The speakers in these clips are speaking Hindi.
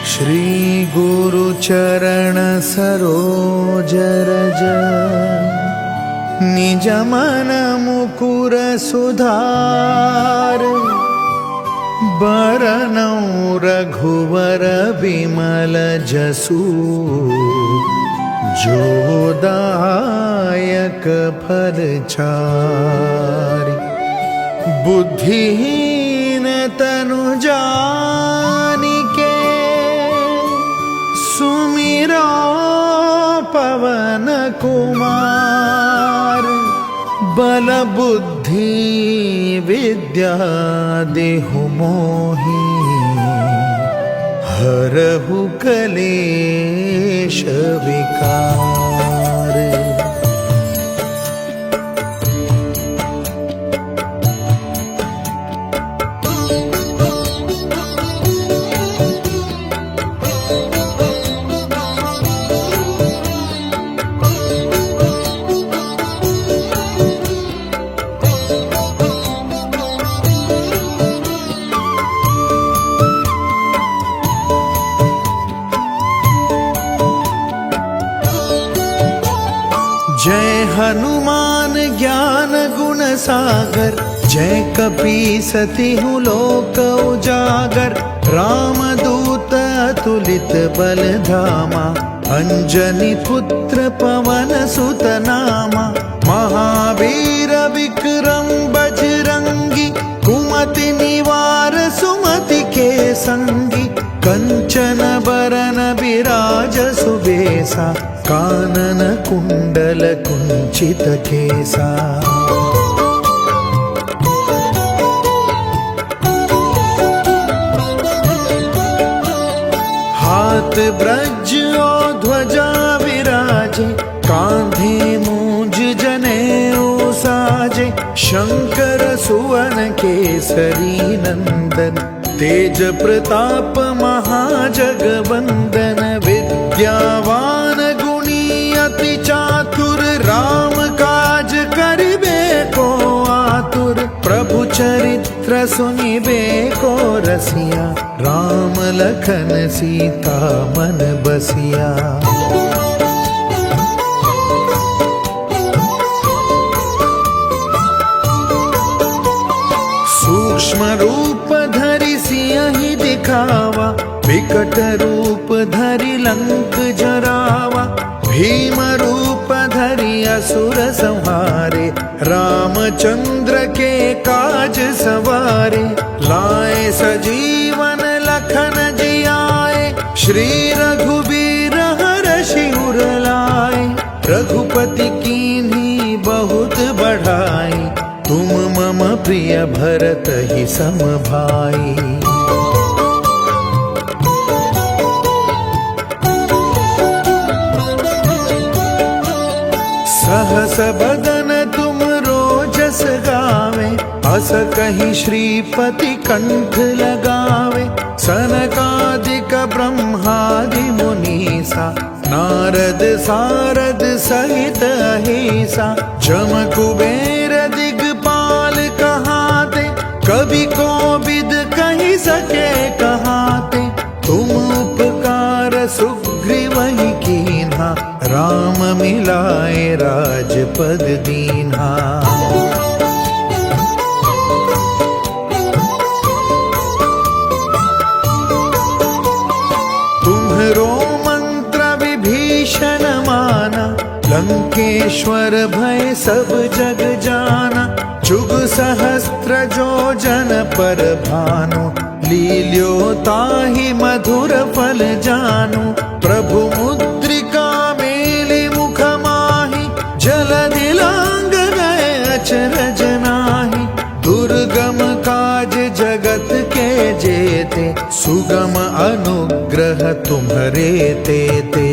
श्री गुरु चरण सरोज रज निज मन मुकुर सुधार बरनौ रघुवर विमल जसु जो दायक फल चारि बुद्धिहीन तनु जानिके सुमिरो पवन कुमार बल बुद्धि विद्या देहु मोहि हरहु कलेश विकार। जय हनुमान ज्ञान गुण सागर जय कपीसतिहु लोक उजागर रामदूत अतुलित बल धामा अंजनी पुत्र पवन सुत नामा महावीर विक्रम बजरंगी कुमति निवार सुमति के संगी कंचन बरन विराज सुबेसा कानन कुंडल कुंचित केसा। हाथ ब्रज और ध्वजा विराजे कांधे मूंज जनेऊ साजे शंकर सुवन केसरी नंदन तेज प्रताप महाजगवंदन विद्यावान गुणी अति चातुर राम काज करिबे को आतुर प्रभु चरित्र सुनिबे को रसिया राम लखन सीता मन बसिया। सूक्ष्म रूप धरि सियहि दिखावा विकट रूप धरि लंक जरावा भीम रूप धरि असुर संहारे रामचंद्र के काज सवारे लाए सजीवन लखन जियाए श्री रघुबीर हरषि उर लाए रघुपति कीन्ही बहुत बढ़ाई तुम मम प्रिय भरत ही सम भाई। सहस बदन तुम रोजस गावे अस कहीं श्रीपति कंठ लगावे सनकादिक ब्रह्मादि मुनीसा नारद सारद सहित अहिसा जम कुबेर दिगपाल कहाते कवि कोविद कहि सके कहाते तुम उपकार सुग्रीवहि कीन्हा राम मिलाए राजपद दीन्हा। तुम्हरो मंत्र विभीषण माना लंकेश्वर भय सब जग जाना जुग सहस्त्र जो जन पर भानु लील्यो ताहि मधुर फल जानु प्रभु मुद्रिका अनुग्रह तुम्हारे तेते।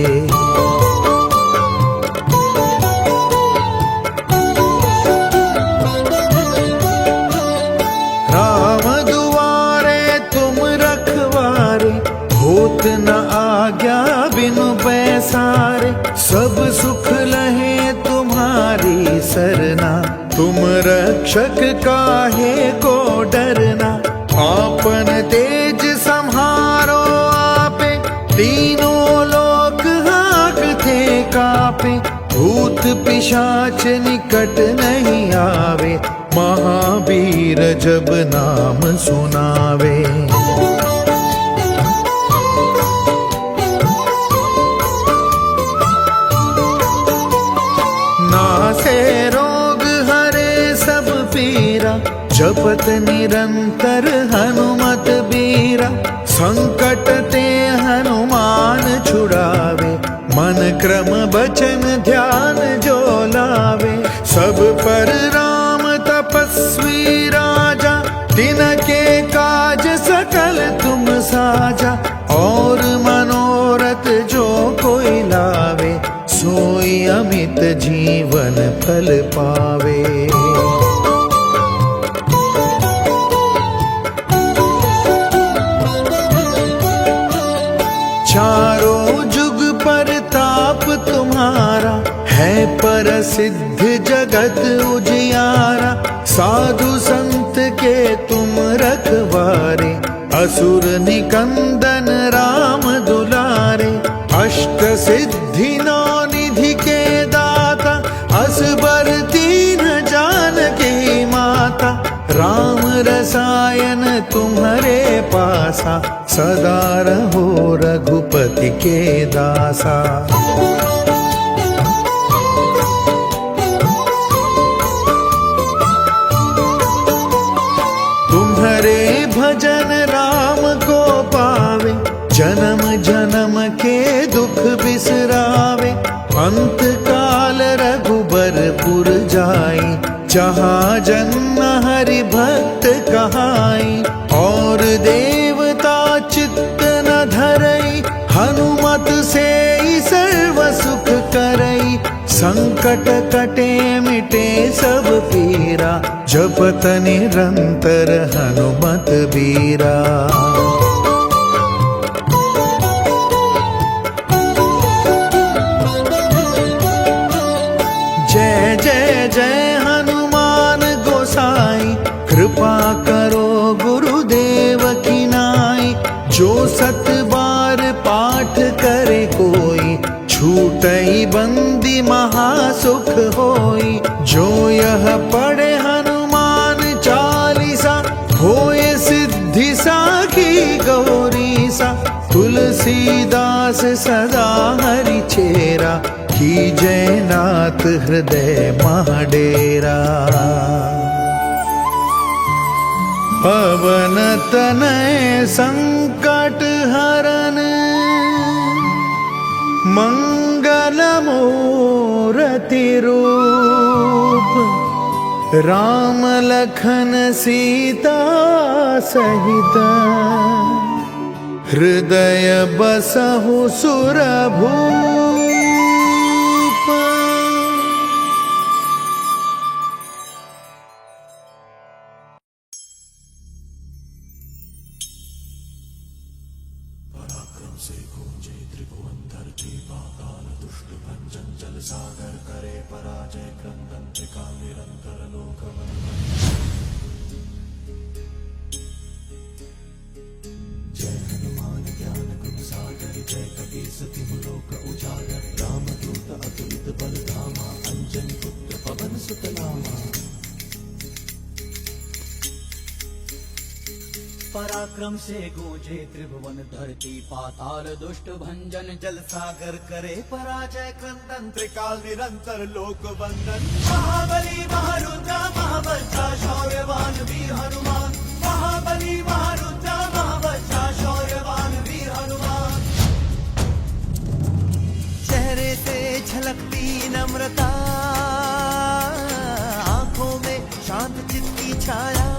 राम दुआरे तुम रखवारे, होत न आज्ञा बिनु पैसारे। सब सुख लहे तुम्हारी सरना, तुम रक्षक काहे को डरना। आपन तेज सम्हारो आपे, तीनों लोक हाँकते कापे। भूत पिशाच निकट नहीं आवे, महावीर जब नाम सुनावे। नासे रोग हरे सब पीरा, जपत निरंतर हनुमत बीरा। संकट ते हनुमान छुड़ावे, मन क्रम बचन ध्यान जो लावे। सब पर राम तपस्वी राजा, तिनके काज सकल तुम साजा। और मनोरथ जो कोई लावे, सोई अमित जीवन फल पावे। चारों जुग परताप तुम्हारा, है प्रसिद्ध जगत उजियारा। साधु संत के तुम रखवारे, असुर निकंदन राम दुलारे। अष्ट सिद्धि नौ निधि के दाता, असबर दीन जानकी माता। राम रसायन तुम्हारे पासा, सदा रहो रघुपति के दासा। तुम्हारे भजन राम को पावे, जन्म जन्म के दुख बिसरावे। अंत काल रघुबरपुर जाई, जहाँ जन्म हरि भक्त कहाई। और देवता चित्त न धरई, हनुमत से ही सर्व सुख करई। संकट कटे मिटे सब पीरा, जपत निरंतर हनुमत बीरा। जय जय जय हनुमान गोसाई, कृपा करो गुरुदेव की नाई। जो सत बार पाठ करे कोई, छूटई बंदी महासुख होई। जो यह पढ़े हनुमान चालीसा, होए सिद्धि साखी गौरी सा। तुलसीदास सदा हरि चेरा, की जयनाथ हृदय महाडेरा। पवन तनय संकट हरन, मंगल मूरति रूप। राम लखन सीता सहित, हृदय बसहु सुरभूप। पराक्रम से गूंजे त्रिभुवन धरती पाताल, दुष्ट भंजन जल सागर करे पराजय। क्रंदन त्रिकाल निरंतर लोक वंदन। जय हनुमान ज्ञान गुण सागर, जय कपीस तिहु लोक उजागर। रामदूत अतुलित बल धामा, अंजनी पुत्र पवन सुत नामा। पराक्रम से गूंजे त्रिभुवन धरती पाताल, दुष्ट भंजन जल सागर करे पराजय। क्रंदन त्रिकाल निरंतर लोक वंदन। महाबली महारुद्र महाबलशाली शौर्यवान वीर हनुमान। महाबली महारुद्र महाबलशाली शौर्यवान वीर हनुमान। चेहरे से झलकती नम्रता, आंखों में शांत चित्त की छाया।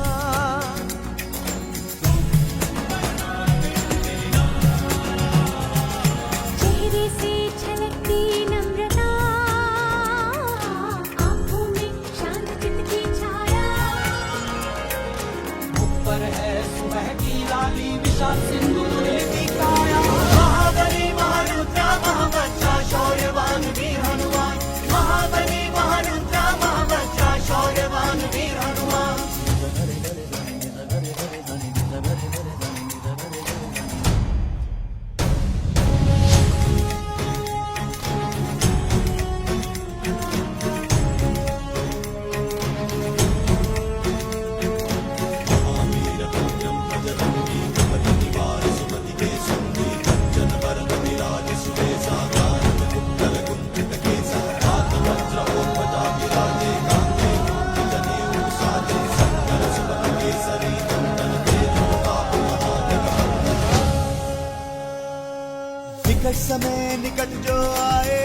विकट समय निकट जो आए,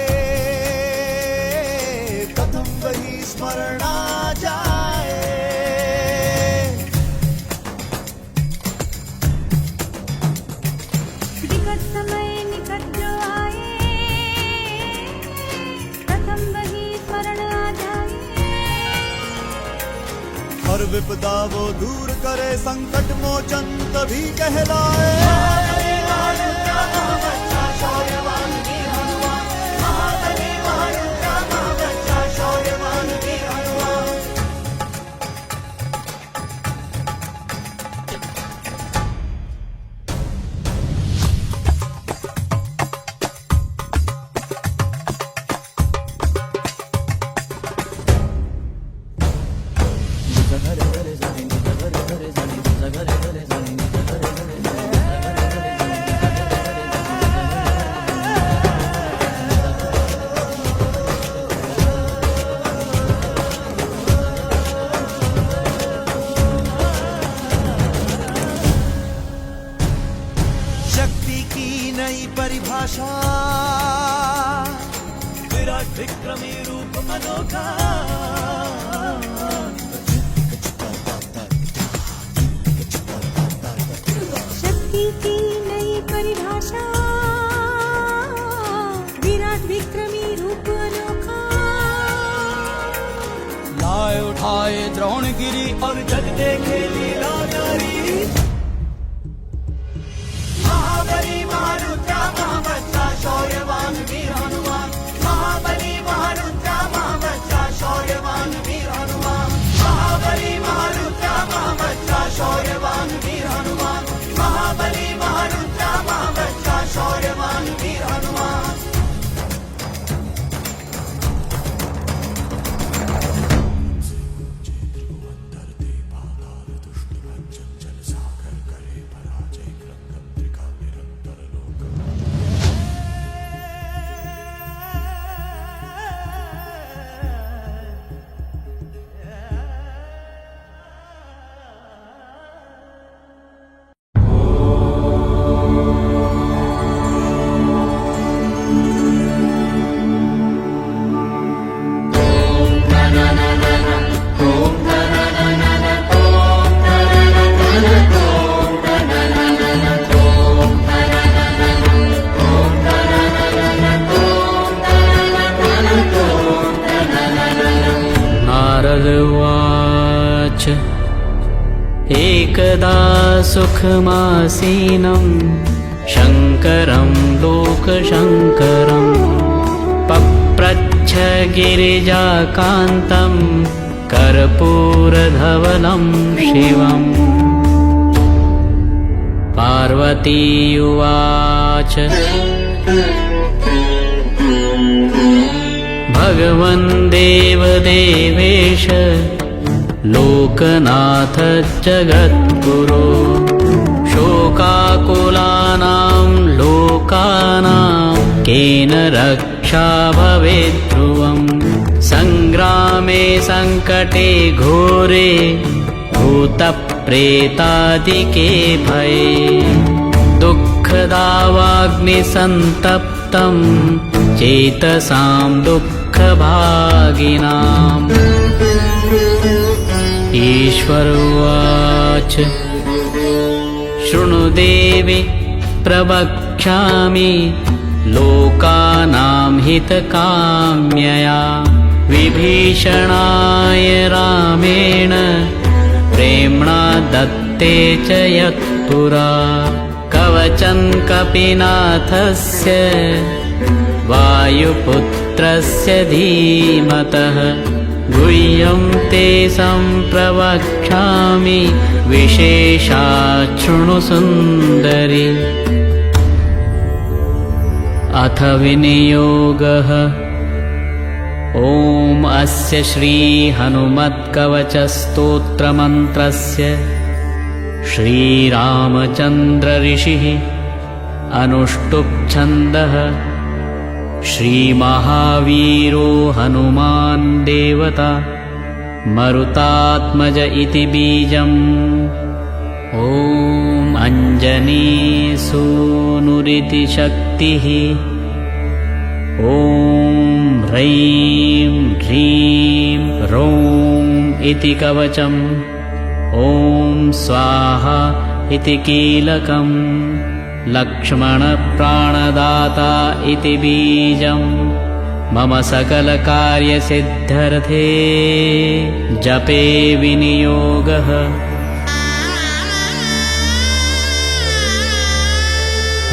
प्रथम वही स्मरण आ जाए। विकट समय निकट जो आए, प्रथम वही स्मरण आ जाए। हर विपदा वो दूर करे, संकट मोचन तभी कहलाए। शक्ति की नई परिभाषा, विराट विक्रमी रूप अनोखा। शक्ति की नई परिभाषा, विराट विक्रमी रूप अनोखा। लाए उठाए द्रोणगिरी और जग देखे लीला नारी। महाबली महारुद्रा महाबच्चा शौर्यवान वीर हनुमान। महाबली महारुद्रा महाबच्चा शौर्यवान वीर हनुमान। महाबली महारुद्रा महाबच्चा शौर्यवान वीर हनुमान। महाबली महारुद्रा महाबच्चा शौर्यवान वीर हनुमान। नारदवाच एकदा सुखमासीनं शङ्करं लोकशङ्करं पप्रच्छ गिरिजाकान्तं कर्पूरधवलं शिवम्। पार्वती उवाच भगवन् देवदेवेश लोकनाथ जगद्गुरो शोकाकुलानां लोकानां केन रक्षा भवेत् ध्रुवम्। सङ्ग्रामे सङ्कटे घोरे भूतप्रेतादिके भये दुःखदावाग्निसन्तप्तं चेतसां दुःखभागिनाम्। ईश्वर उवाच शृणु देवि प्रवक्ष्यामि लोकानां हितकाम्यया। विभीषणाय रामेण प्रेम्णा दत्ते च यत्पुरा कवचं कपिनाथस्य वायुपुत्रस्य धीमतः। गुह्यं ते सम्प्रवक्ष्यामि विशेषात् शृणु सुन्दरि। अथ विनियोगः ॐ अस्य श्री हनुमत्कवचस्तोत्रमन्त्रस्य श्रीरामचन्द्र ऋषिः अनुष्टुप् छन्दः श्रीमहावीरो हनुमान् देवता मरुतात्मज इति बीजम्। ॐ अञ्जनीसूनुरिति शक्तिः ॐ ह्रैं ह्रीं रौं इति कवचम् ॐ स्वाहा इति कीलकम् लक्ष्मणप्राणदाता इति बीजम् मम सकलकार्यसिद्धर्थे जपे विनियोगः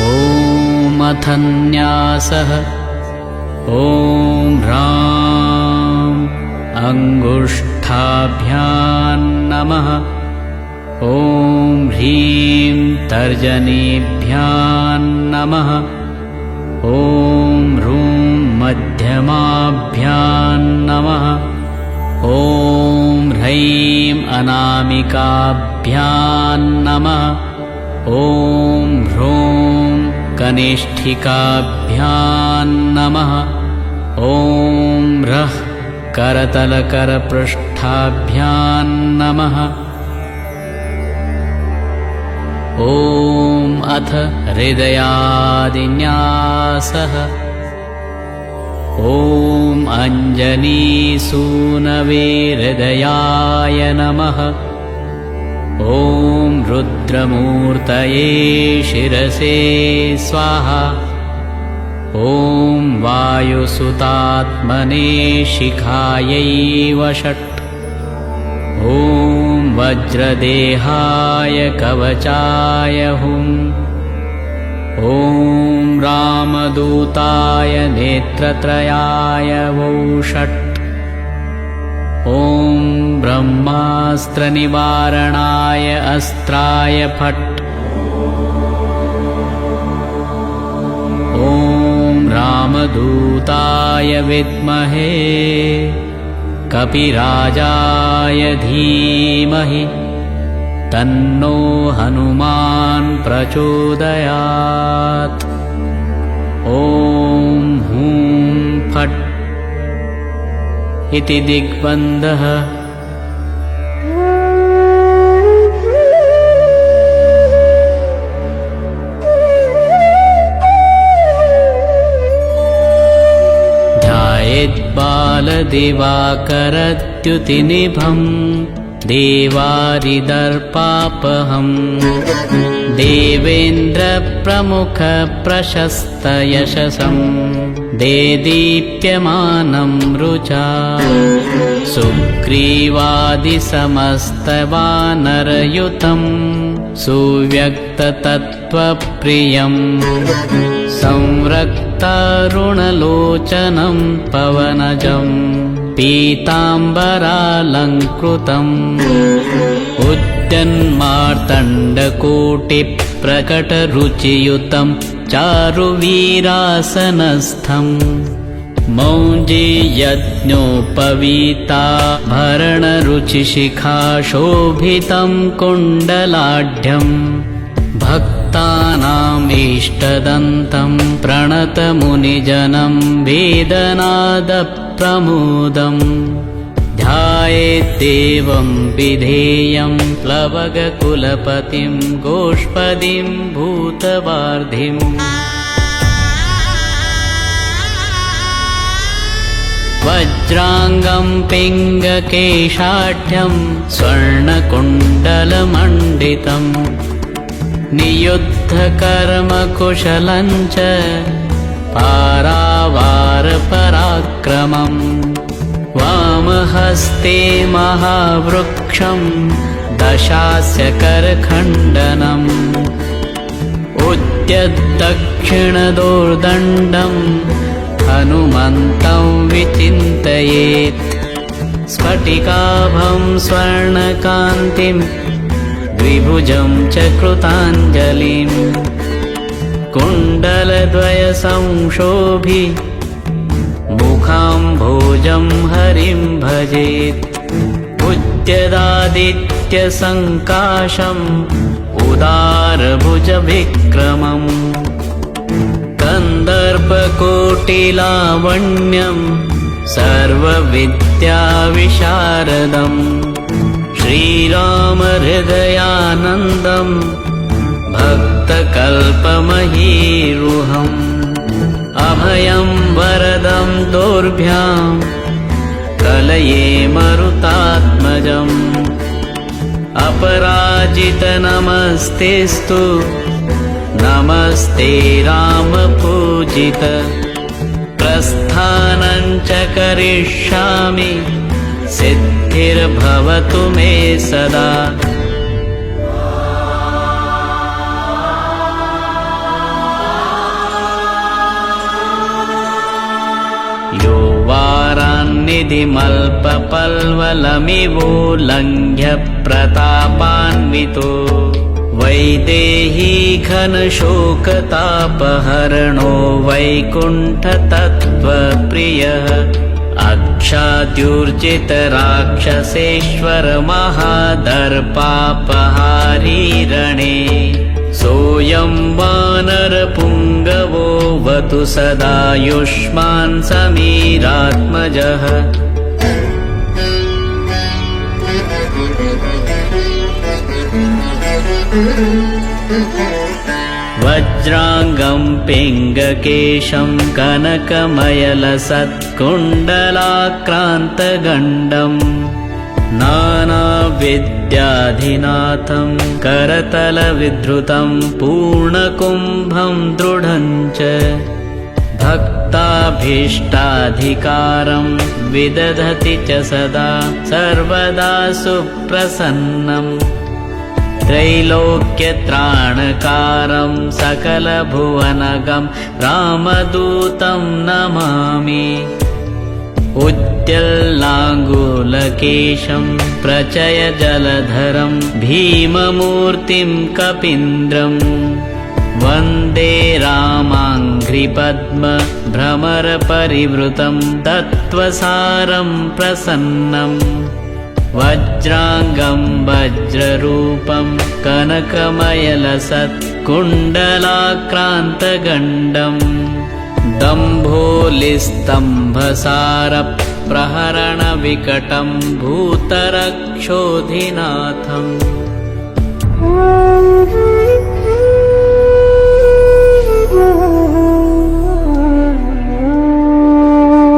ॐ अथ न्यासः ॐ ह्रां अङ्गुष्ठाभ्यां नमः ॐ ह्रीं तर्जनीभ्यां नमः ॐ ह्रूं मध्यमाभ्यां नमः ॐ ह्रैं अनामिकाभ्यां नमः ॐ ह्रूं कनिष्ठिकाभ्यां नमः ॐ ह्रः करतलकरपृष्ठाभ्यां नमः ॐ अथ हृदयादिन्यासः ॐ अञ्जनीसूनवे हृदयाय नमः ॐ रुद्रमूर्तये शिरसे स्वाहा ॐ वायुसुतात्मने शिखायै वषट् ॐ वज्रदेहाय कवचाय हुम् ॐ रामदूताय नेत्रत्रयाय वौषट् ॐ ब्रह्मास्त्रनिवारणाय अस्त्राय फट् ॐ रामदूताय विद्महे कपिराजाय धीमहि तन्नो हनुमान् प्रचोदयात् ॐ हूं फट् इति दिग्बन्धः ध्यायेद्बालदिवाकरद्युतिनिभं देवारिदर्पापहम् देवेन्द्रप्रमुखप्रशस्तयशसं देदीप्यमानं रुचा सुग्रीवादिसमस्तवानरयुतं सुव्यक्ततत्त्वप्रियम् संरक्तारुणलोचनं पवनजं पीताम्बरालङ्कृतम् उद्यन्मार्तण्डकोटिप्रकटरुचियुतं चारुवीरासनस्थम् मौञ्जीयज्ञोपवीताभरणरुचिशिखाशोभितं कुण्डलाढ्यम् भक्तानामीष्टदन्तं प्रणतमुनिजनं वेदनादप्रमोदम् ध्यायेद्देवं विधेयं प्लवगकुलपतिं गोष्पदीं भूतवार्धिम् वज्राङ्गं पिङ्गकेशाढ्यं स्वर्णकुण्डलमण्डितम् नियुद्धकर्मकुशलं च पारावारपराक्रमम् वामहस्ते महावृक्षं दशास्य करखण्डनम् उद्यद्दक्षिणदोर्दण्डं हनुमन्तं विचिन्तयेत् स्फटिकाभं स्वर्णकान्तिं द्विभुजं च कृताञ्जलिं कुण्डलद्वयसंशोभि मुखाम्भोजं हरिं भजेत् उद्यदादित्यसङ्काशम् उदारभुजविक्रमम् कन्दर्पकोटिलावण्यं सर्वविद्याविशारदम् श्रीरामहृदयानन्दं भक्तकल्पमहीरुहम् अभयं वरदं दोर्भ्यां कलये मरुतात्मजम् अपराजितनमस्तेस्तु नमस्ते रामपूजित प्रस्थानं च करिष्यामि सिद्धिर्भवतु मे सदा यो वारान्निधिमल्पपल्वलमिवोल्लङ्घ्य प्रतापान्वितो वैदेही घनशोकतापहरणो वैकुण्ठतत्त्वप्रियः अक्षाद्युर्जितराक्षसेश्वर महादर्पापहारी रणे सोऽयं वानरपुङ्गवो वतु सदायुष्मान् समीरात्मजः वज्राङ्गं पिङ्गकेशं कनकमयलसत्कुण्डलाक्रान्तगण्डम् नानाविद्याधिनाथं करतलविधृतं पूर्णकुम्भं दृढं च भक्ताभीष्टाधिकारं विदधति च सदा सर्वदा सुप्रसन्नम् त्रैलोक्यत्राणकारं सकलभुवनगं रामदूतं नमामि उद्यल्लाङ्गूलकेशं प्रचयजलधरं भीममूर्तिं कपीन्द्रम् वन्दे रामाङ्घ्रिपद्मभ्रमरपरिवृतं तत्त्वसारं प्रसन्नम् वज्राङ्गं वज्ररूपं कनकमयलसत्कुण्डलाक्रान्तगण्डम् दम्भोलिस्तम्भसारप्रहरणविकटं भूतरक्षोधिनाथम्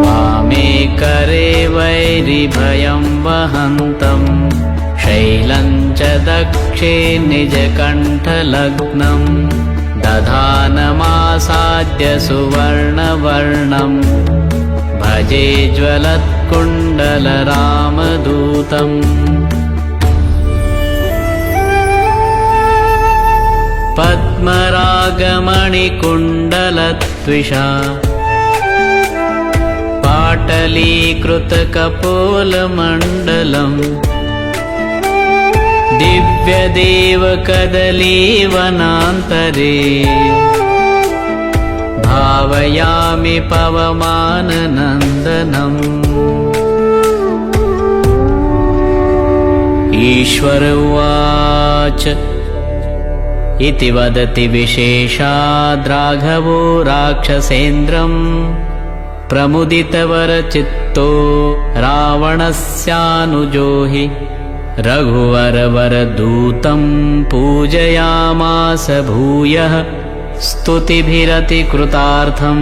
वामे करे वैरिभयं वहन्तं शैलं च दक्षे निजकण्ठलग्नं दधानमासाद्य सुवर्णवर्णं भजे ज्वलत्कुण्डलरामदूतम् पद्मरागमणिकुण्डलत्विषा पाटलीकृतकपोलमण्डलम् दिव्यदेवकदलीवनान्तरे भावयामि पवमाननन्दनम् ईश्वर उवाच इति वदति विशेषाद्राघवो राक्षसेन्द्रम् प्रमुदितवरचित्तो रावणस्यानुजो हि रघुवरवरदूतं पूजयामास भूयः स्तुतिभिरतिकृतार्थं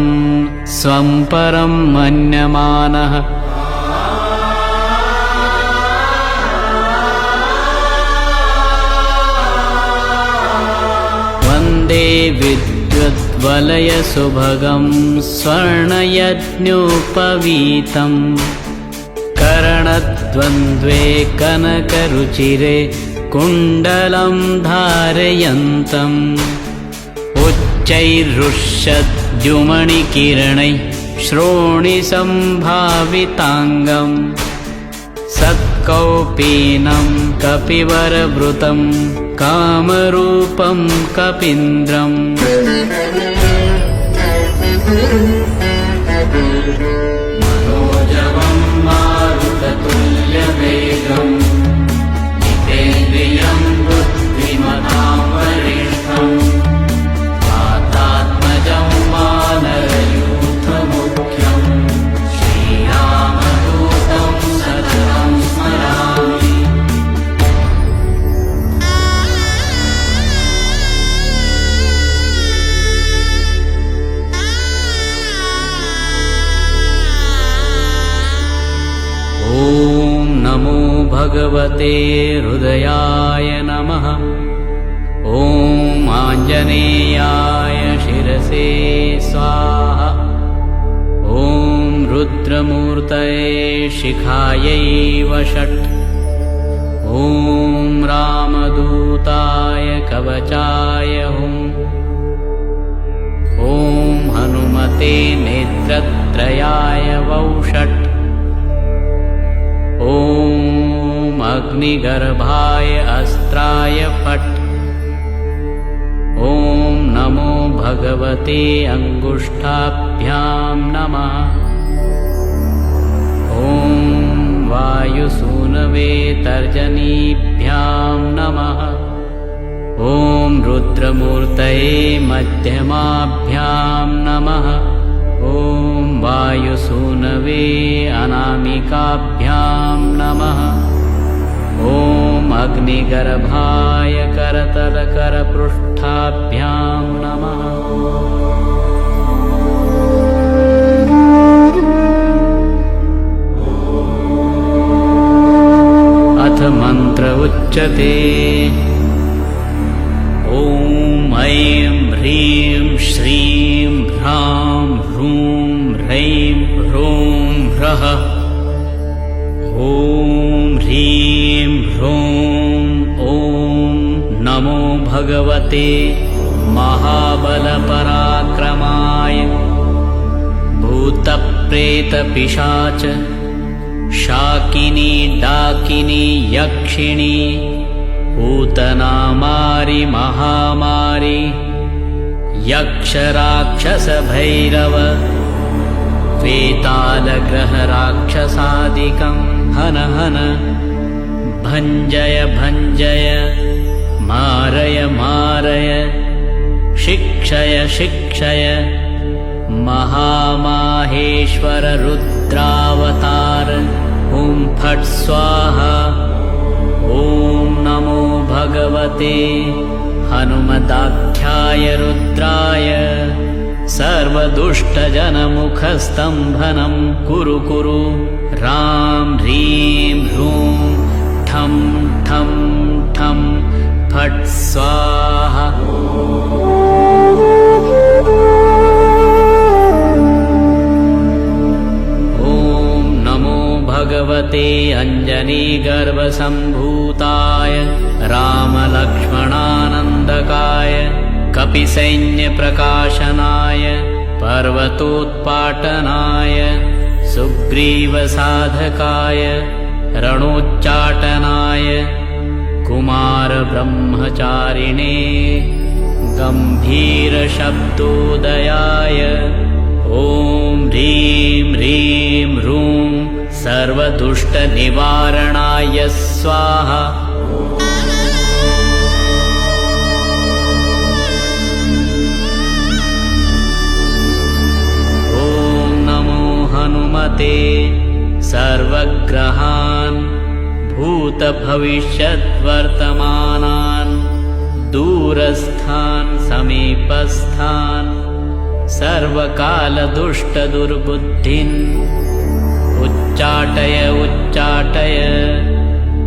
स्वं परं मन्यमानः वन्दे विद्युद्वलयसुभगं स्वर्णयज्ञोपवीतम् करणद्वन्द्वे कनकरुचिरे कुण्डलं धारयन्तम् उच्चैरुष्यद्युमणिकिरणैः श्रोणिसम्भाविताङ्गम् सत्कौपीनं कपिवरवृतं कामरूपं कपीन्द्रम् मनोजवं मारुततुल्यवेगं जितेन्द्रियं बुद्धिमतां वरिष्ठम् वातात्मजं वानरयूथमुख्यं श्रीरामदूतं सततं स्मरामि भगवते हृदयाय नमः। ॐ आञ्जनेयाय शिरसे स्वाहा। ॐ रुद्रमूर्तये शिखायै वषट्। ॐ रामदूताय कवचाय हुम्। ॐ हनुमते नेत्रत्रयाय वौषट्। ॐ अग्निगर्भाय अस्त्राय फट्। ॐ नमो भगवते अङ्गुष्ठाभ्यां नमः। ॐ वायुसूनवे तर्जनीभ्यां नमः। ॐ रुद्रमूर्तये मध्यमाभ्यां नमः। ॐ वायुसूनवे अनामिकाभ्यां नमः। ॐ अग्निगर्भाय करतलकरपृष्ठाभ्यां नमः। अथ मन्त्र उच्यते। ॐ ऐं ह्रीं श्रीं ह्रां ह्रूं ह्रैं ह्रौं ह्रः। ॐ ह्रीं ह्रौं ॐ नमो भगवते महाबलपराक्रमाय भूतप्रेतपिशाच शाकिनी डाकिनी यक्षिणी पूतनामारि महामारि यक्षराक्षसभैरव वेतालग्रहराक्षसादिकं हन हन भञ्जय भञ्जय मारय मारय शिक्षय शिक्षय महामाहेश्वर रुद्रावतार। ॐ फट् स्वाहा। ॐ नमो भगवते हनुमदाख्याय रुद्राय सर्वदुष्टजनमुखस्तम्भनं कुरु कुरु। ह्रां ह्रीं ह्रूं ठं ठं ठं फट् स्वाहा। भगवते अञ्जनीगर्भसम्भूताय रामलक्ष्मणानन्दकाय कपिसैन्यप्रकाशनाय पर्वतोत्पाटनाय सुग्रीवसाधकाय रणोच्चाटनाय कुमारब्रह्मचारिणे गम्भीरशब्दोदयाय ॐ ह्रीं ह्रीं ह्रूं सर्वदुष्टनिवारणाय स्वाहा। ॐ नमो हनुमते सर्वग्रहान् भूतभविष्यद्वर्तमानान् दूरस्थान् समीपस्थान् सर्वकालदुष्टदुर्बुद्धिन् उच्चाटय उच्चाटय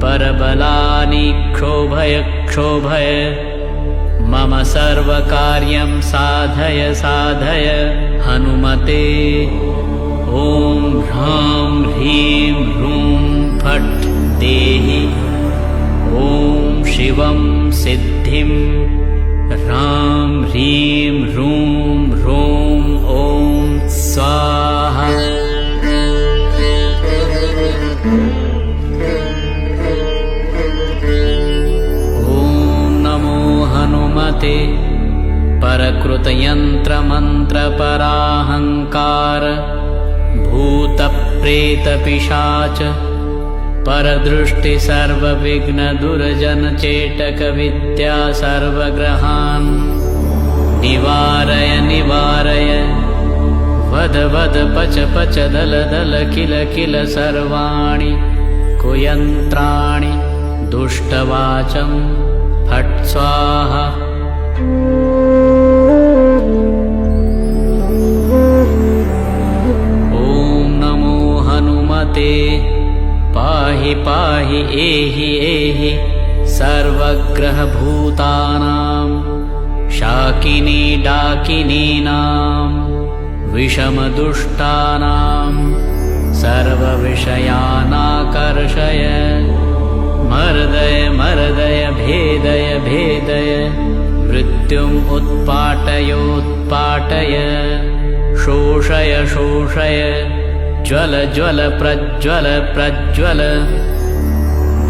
परबलानि क्षोभय क्षोभय मम सर्वकार्यं साधय साधय हनुमते। ॐ ह्रां ह्रीं ह्रूं फट् देहि। ॐ शिवं सिद्धिं ह्रां ह्रीं ह्रूं ह्रौं ॐ स्वाहा। हनुमते परकृतयन्त्रमन्त्रपराहङ्कार भूतप्रेतपिशाच परदृष्टि सर्वविघ्नदुर्जनचेटकविद्या सर्वग्रहान् निवारय निवारय वद वद पच पच दल दल किल किल सर्वाणि कुयन्त्राणि दुष्टवाचं फट् स्वाहा। ॐ नमो हनुमते पाहि पाहि एहि एहि सर्वग्रहभूतानां शाकिनी डाकिनीनां विषमदुष्टानां सर्वविषयानाकर्षय मर्दय मर्दय भेदय भेदय मृत्युम् उत्पाटयोत्पाटय शोषय शोषय ज्वल ज्वल प्रज्वल प्रज्वल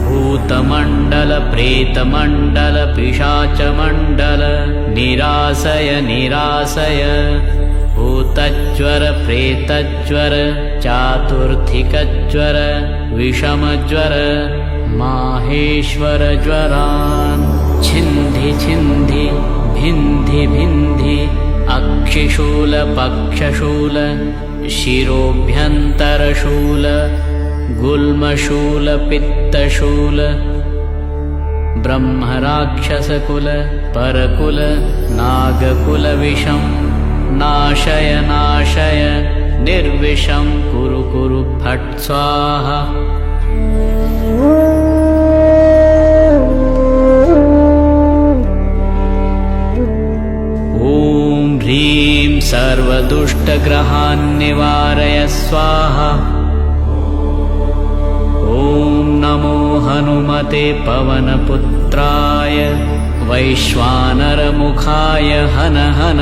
भूतमण्डल प्रेतमण्डल पिशाचमण्डल निरासय निरासय भूतज्वर प्रेतज्वर चातुर्थिकज्वर विषमज्वर माहेश्वर ज्वरान् छिन्धि छिन्धि भिन्धि भिन्धि अक्षिशूल पक्षशूल शिरोभ्यन्तरशूल गुल्मशूल पित्तशूल ब्रह्मराक्षसकुल परकुल नागकुल विषं नाशय नाशय निर्विषं कुरु कुरु फट् स्वाहा। ॐ ह्रीं सर्वदुष्टग्रहान् निवारय स्वाहा। ॐ नमो हनुमते पवनपुत्राय वैश्वानरमुखाय हन हन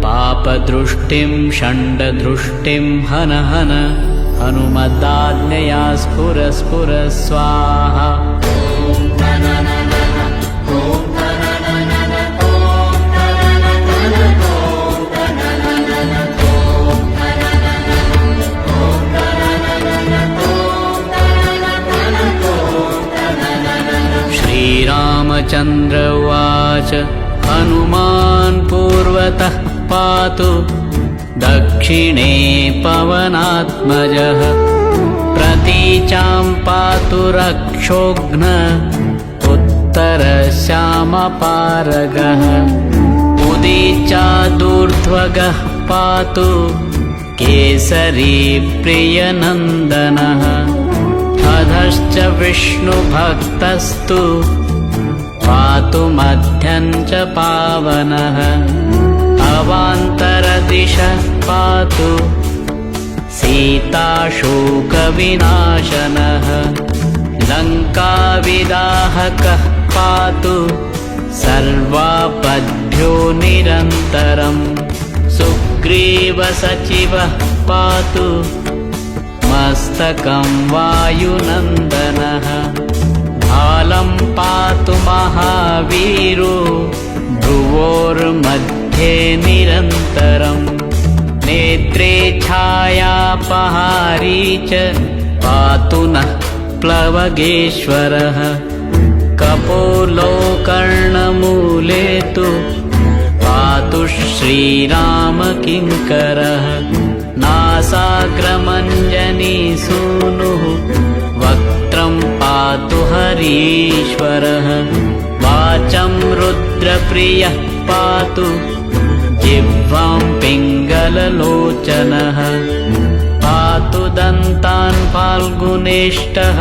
पापदृष्टिं षण्डदृष्टिं हन हन हनुमदाज्ञया स्फुर स्फुर स्वाहा। श्रीरामचन्द्र उवाच हनुमान् पूर्वतः पातु दक्षिणे पवनात्मजः प्रतीचां पातु रक्षोघ्न उत्तरश्यामपारगः उदीचादूर्ध्वगः पातु केसरी प्रियनन्दनः अधश्च विष्णुभक्तस्तु पातु मध्यं च पावनः अवान्तरदिशः पातु सीताशोकविनाशनः लङ्काविदाहकः पातु सर्वापद्भ्यो निरन्तरम् सुग्रीवसचिवः पातु मस्तकं वायुनन्दनः भालं पातु महावीरो भ्रुवोर्मध्ये निरन्तरम् नेत्रे छायापहारी च पातु नः प्लवगेश्वरः कपोलो कर्णमूले तु पातु श्रीरामकिङ्करः नासाग्रमञ्जनी सूनुः वक्त्रं पातु हरीश्वरः वाचं रुद्रप्रियः पातु जिह्वां पिङ्गललोचनः पातु दन्तान् फाल्गुनेष्टः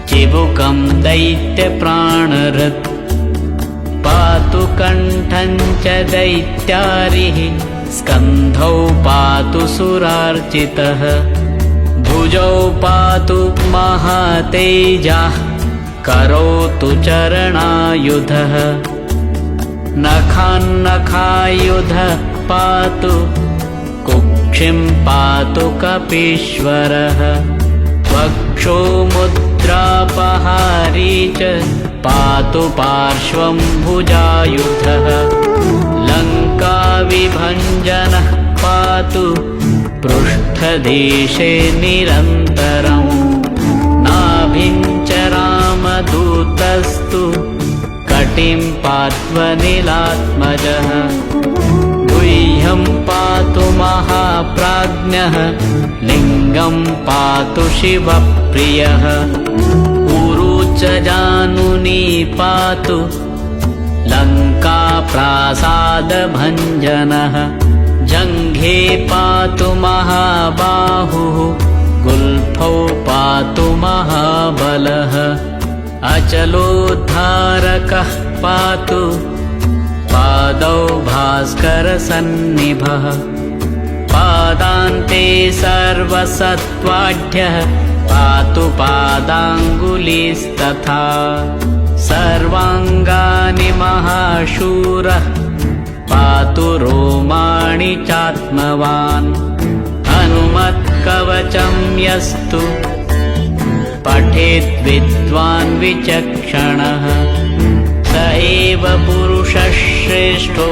चिबुकं दैत्यप्राणहृत् पातु कण्ठं च दैत्यारिः स्कन्धौ पातु सुरार्चितः भुजौ पातु महातेजः करोतु चरणायुधः नखान्नखायुधः पातु कुक्षिं पातु कपीश्वरः वक्षो मुद्रापहारी च पातु पार्श्वं भुजायुधः लङ्काविभञ्जनः पातु पृष्ठदेशे निरन्तरम् नाभिं च रामदूतस्तु कटिं पात्वनिलात्मजः गुह्यं पातु महाप्राज्ञः लिङ्गं पातु शिवप्रियः ऊरू च जानुनी पातु लङ्काप्रासादभञ्जनः जङ्घे पातु महाबाहुः गुल्फौ पातु महाबलः अचलोद्धारकः पातु पादौ भास्करसन्निभः पादान्ते सर्वसत्त्वाढ्यः पातु पादाङ्गुलीस्तथा सर्वाङ्गानि महाशूरः पातु रोमाणि चात्मवान् हनुमत्कवचं यस्तु पठेत् विद्वान् विचक्षणः स एव पुरुषः श्रेष्ठो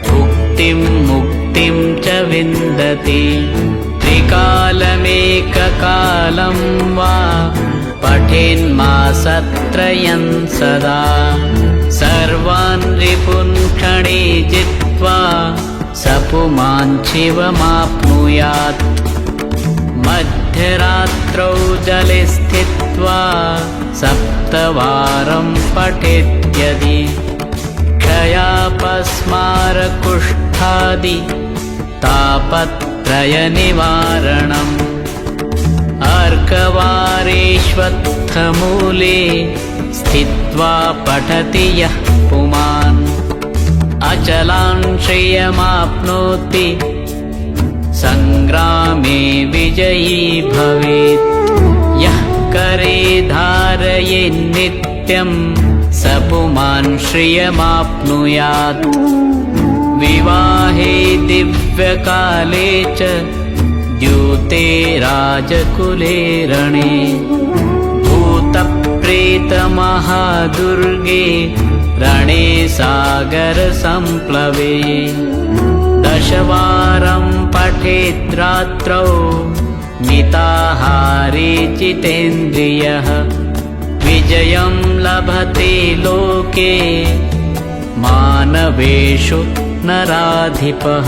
भुक्तिं मुक्तिं च विन्दति त्रिकालमेककालं वा पठेन्मासत्रयं सदा सर्वान् रिपून् क्षणे जित्वा स पुमान् शिवमाप्नुयात् मध्यरात्रौ जले स्थित्वा सप्तवारं पठेद्यदि क्षयापस्मारकुष्ठादि तापत्रयनिवारणम् अर्कवारेष्वत्थमूले स्थित्वा पठति यः पुमान् अचलान् श्रियमाप्नोति सङ्ग्रामे विजयी भवेत् यः करे धारयेन्नित्यं स पुमान् श्रियमाप्नुयात् विवाहे दिव्यकाले च द्यूते राजकुले रणे भूतप्रेतमहादुर्गे रणे सागरसम्प्लवे दशवारं पठेद्रात्रौ मिताहारे जितेन्द्रियः विजयं लभते लोके मानवेषु नराधिपः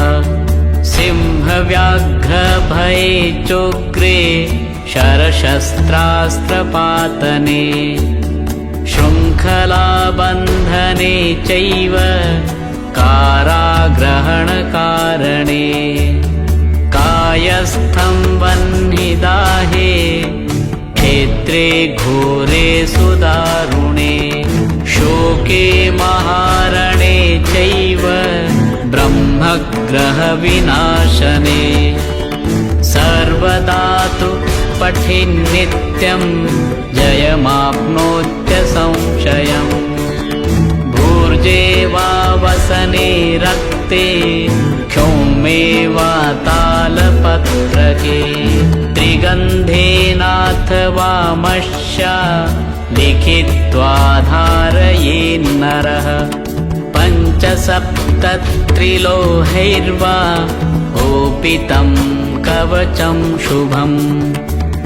सिंहव्याघ्रभये चोग्रे शरशस्त्रास्त्रपातने शृङ्खलाबन्धने चैव काराग्रहणकारणे कायस्थं वह्निदाहे क्षेत्रे घोरे सुदारुणे शोके महारणे चैव ब्रह्मग्रहविनाशने सर्वदा तु पठेन्नित्यं जयमाप्नोत्यसंशयम् भूर्जे वा वसने रक्ते क्षौमे वा तालपत्रके त्रिगन्धेनाथवा मष्या लिखित्वा धारयेन्नरः पञ्चसप्तत्रिलोहैर्वा ओपितं कवचं शुभम्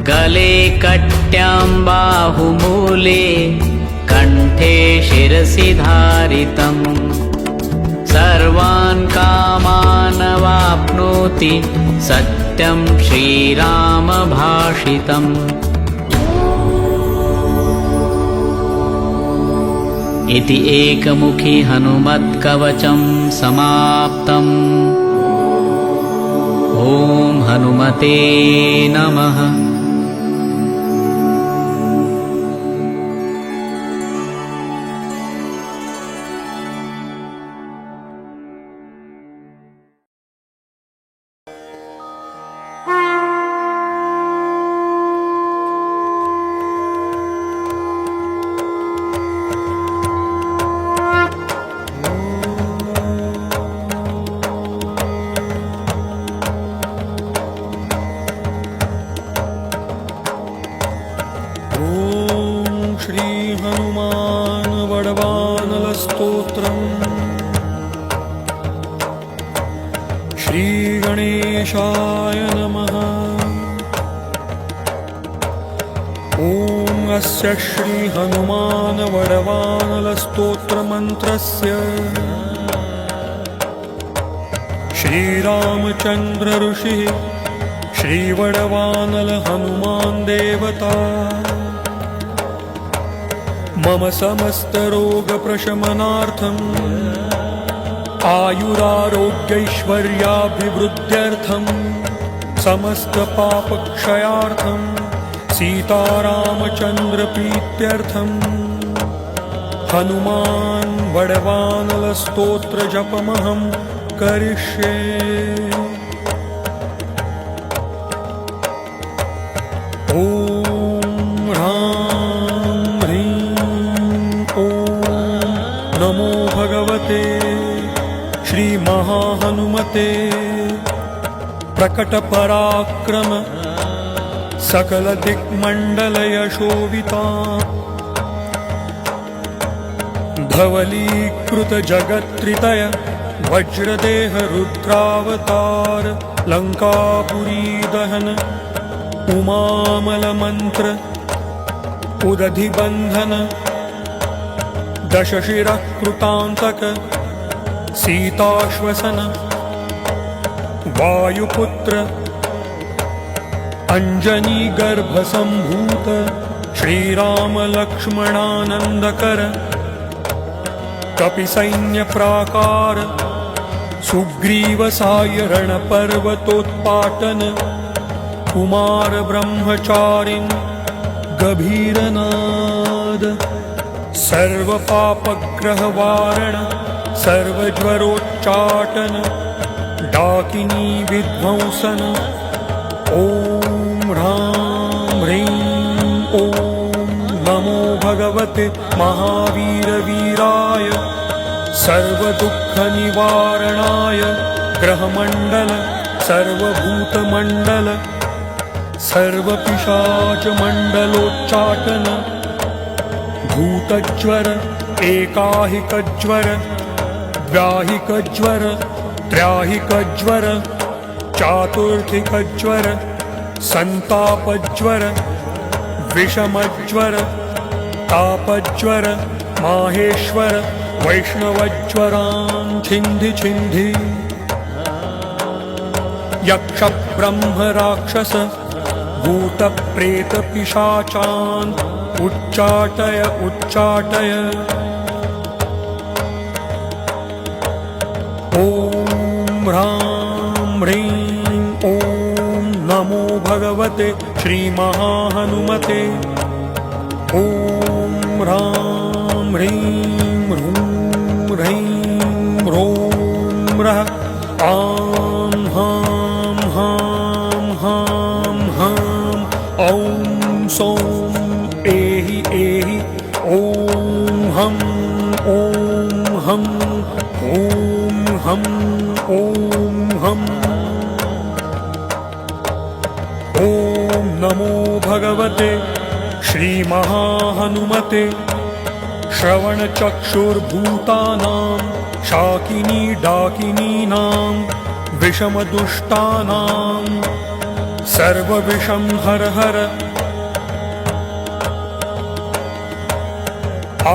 गले कट्यां बाहुमूले कण्ठे शिरसि धारितम् सर्वान् कामानवाप्नोति सत्यं श्रीरामभाषितम् इति एकमुखी हनुमत्कवचं समाप्तम् ॐ हनुमते नमः। श्रीगणेशाय नमः। ॐ अस्य श्रीहनुमानवडवानलस्तोत्रमन्त्रस्य श्रीरामचन्द्र ऋषिः श्रीवडवानल हनुमान् देवता मम समस्तरोगप्रशमनार्थम् आयुरारोग्यैश्वर्याभिवृद्ध्यर्थं समस्तपापक्षयार्थं सीतारामचन्द्रप्रीत्यर्थम् हनुमान् वडवानलस्तोत्रजपमहं करिष्ये। ॐ ह्रां ह्रीं ॐ नमो भगवते श्रीमहाहनुमते प्रकटपराक्रम सकलदिक्मण्डलयशोभिता धवलीकृतजगत्त्रितय वज्रदेह रुद्रावतार लङ्कापुरीदहन उमामलमन्त्र उदधिबन्धन दशशिरः कृतान्तक सीताश्वसन वायुपुत्र अञ्जनीगर्भसम्भूत श्रीरामलक्ष्मणानन्दकर कपिसैन्यप्राकार सुग्रीवसाय रणपर्वतोत्पाटन कुमार ब्रह्मचारिन् गभीरनाद सर्वपापग्रहवारण सर्वज्वरोच्चाटन डाकिनी विध्वंसन ॐ ह्रां ह्रीं ॐ नमो भगवते महावीरवीराय सर्वदुःखनिवारणाय ग्रहमण्डल सर्वभूतमण्डल सर्वपिशाचमण्डलोच्चाटन भूतज्वर एकाहिकज्वर द्व्याहिकज्वर त्र्याहिकज्वर चातुर्थिकज्वर सन्तापज्वर विषमज्वर तापज्वर माहेश्वर वैष्णवज्वरान् छिन्धि छिन्धि यक्ष ब्रह्म राक्षस भूतप्रेतपिशाचान् उच्चाटय उच्चाटय ॐ ह्रां ह्रीं ॐ नमो भगवते श्रीमहाहनुमते ॐ ह्रां ह्रीं ह्रीं ह्रों ह्रः आं हां हां हां हां ॐ सौं एहि एहि ॐ हं ॐ हं ॐ हं ॐ हं ॐ नमो भगवते श्रीमहाहनुमते श्रवणचक्षुर्भूतानां शाकिनी डाकिनीनां विषमदुष्टानां सर्वविषं हर हर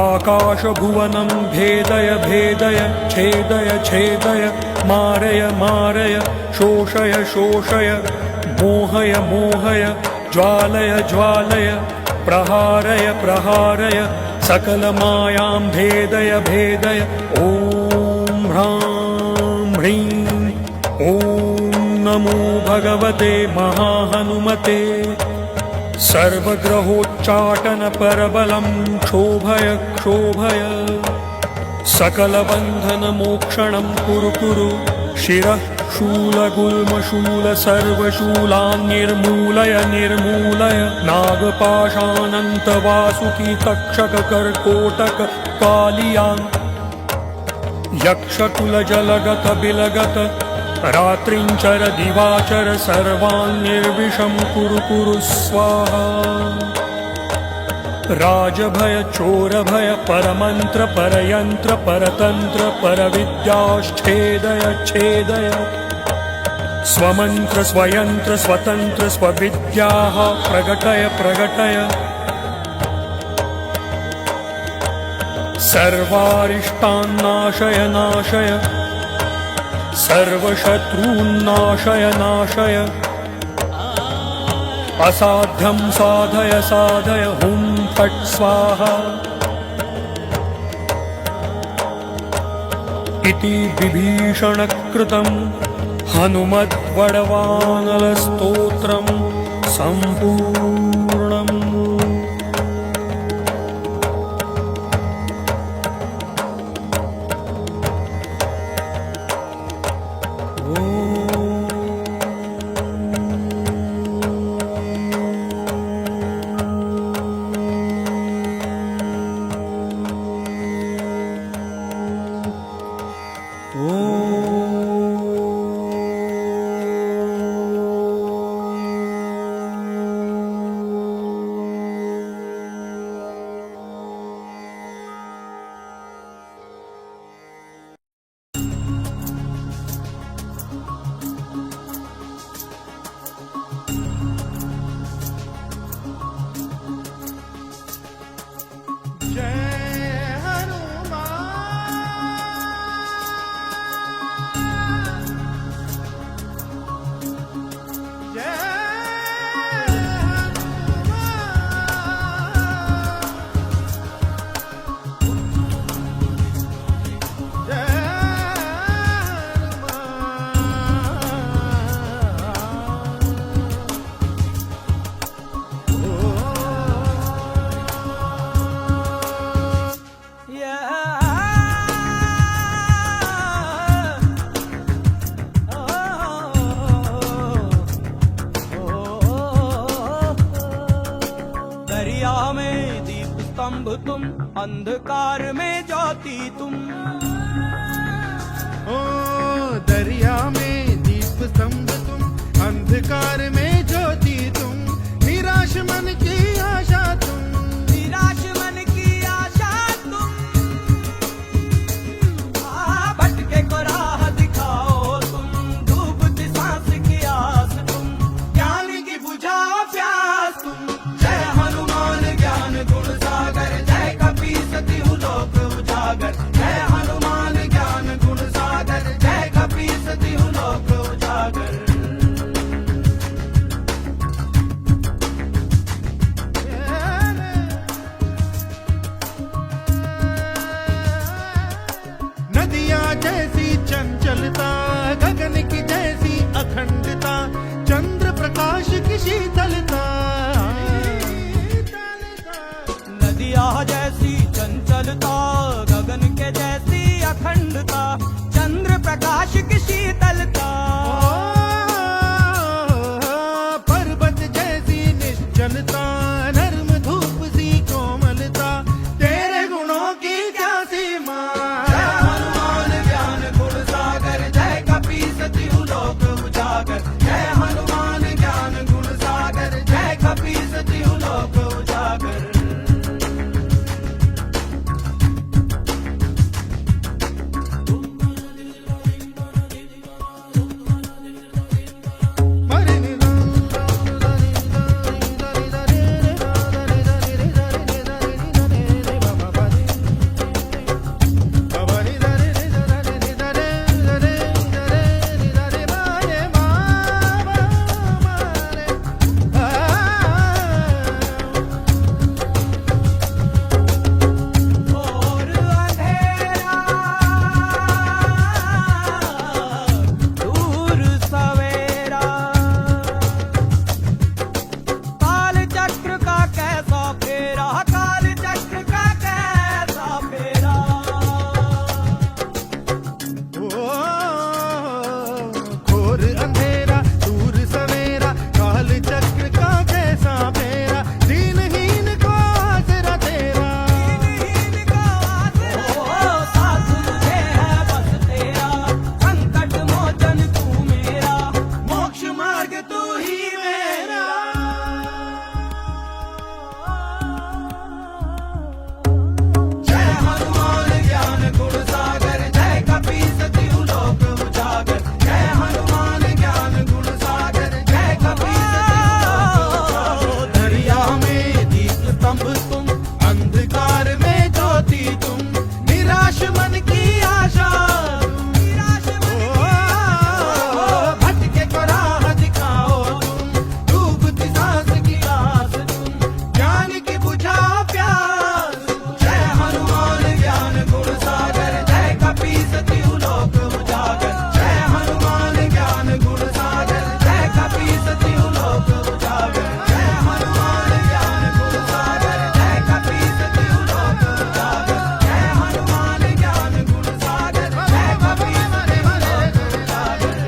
आकाशभुवनं भेदय भेदय छेदय छेदय मारय मारय शोषय शोषय मोहय मोहय ज्वालय ज्वालय प्रहारय प्रहारय सकलमायां भेदय भेदय ॐ ह्रां ह्रीं ॐ नमो भगवते महाहनुमते सर्वग्रहोच्चाटन परबलं क्षोभय क्षोभय सकलबन्धन मोक्षणं कुरु कुरु शिरः शूलगुल्मशूल सर्वशूलान् निर्मूलय निर्मूलय नागपाशानन्तवासुकी तक्षक कर्कोटक कालियान् यक्षकुलजलगत बिलगत रात्रिञ्चर दिवाचर सर्वान् निर्विषं कुरु कुरु स्वाहा राजभय चोरभय परमन्त्र परयन्त्र परतन्त्र परविद्याश्छेदय छेदय स्वमन्त्र स्वयंत्र स्वतन्त्र स्वविद्याः प्रगटय प्रगटय सर्वारिष्टान्नाशय नाशय सर्वशत्रून्नाशय नाशय असाध्यं साधय साधय हुं फट् स्वाहा इति विभीषणकृतं हनुमद्वडवानलस्तोत्रं सम्पूर्णम्। स्तंभ तुम, अंधकार में ज्योति तुम। ओ दरिया में दीप स्तंभ तुम, अंधकार में ज्योति तुम, निराश मन की आशा तुम, निराश मन की आशा तुम। भटके को राह दिखाओ तुम, डूबती सांस की आस तुम, ज्ञान की बुझाओ प्यास तुम। जय हनुमान ज्ञान गुण सागर, जय कपीसति लोक उजागर। जय हनुमान ज्ञान गुण सागर, जय कपीसति लोक उजागर। नदियाँ जैसी चंचलता, गगन की जैसी अखंडता, चंद्र प्रकाश की शीतलता। नदिया जैसी चंचलता, गगन के जैसी अखंडता, चंद्र प्रकाश की शीतलता। पर्वत जैसी निश्चलता, नर्म धूप सी कोमलता, तेरे गुणों की क्या सीमा। जय हनुमान ज्ञान गुण सागर, जय कपीसति लोक उजागर। जय हनुमान ज्ञान गुण सागर, जय कपीसति लोक उजागर। और अंधेरा दूर सवेरा, काल चक्र का कैसा फेरा, काल चक्र का कैसा फेरा। ओ घोर अंधेरा दूर सवेरा, काल चक्र का कैसा फेरा, दीनहीन को आसरा तेरा। दीनहीन का आसरा, साथ मुझे है बस तेरा, संकट मोचन तू मेरा, मोक्ष मार्ग तू ही मेरा। जय हनुमान ज्ञान गुण सागर, जय कपीसति लोक उजागर। जय हनुमान ज्ञान गुण सागर, जय कपीसति लोक उजागर। दरिया में दीप स्तंभ तुम, अंधकार में ज्योति तुम, निराश मन की आशा तुम, निराश मन की आशा। भटके को राह दिखाओ तुम, डूबती सांस की आस तुम, ज्ञान की बुझाओ प्यास तुम। जय हनुमान ज्ञान गुण सागर, जय कपीसति लोक उजागर। जय हनुमान ज्ञान गुण सागर, जय कपीसति लोक उजागर। जय हनुमान ज्ञान गुण सागर, जय कपीसति लोक उजागर। जय हनुमान ज्ञान गुण सागर, जय कपीसति लोक उजागर।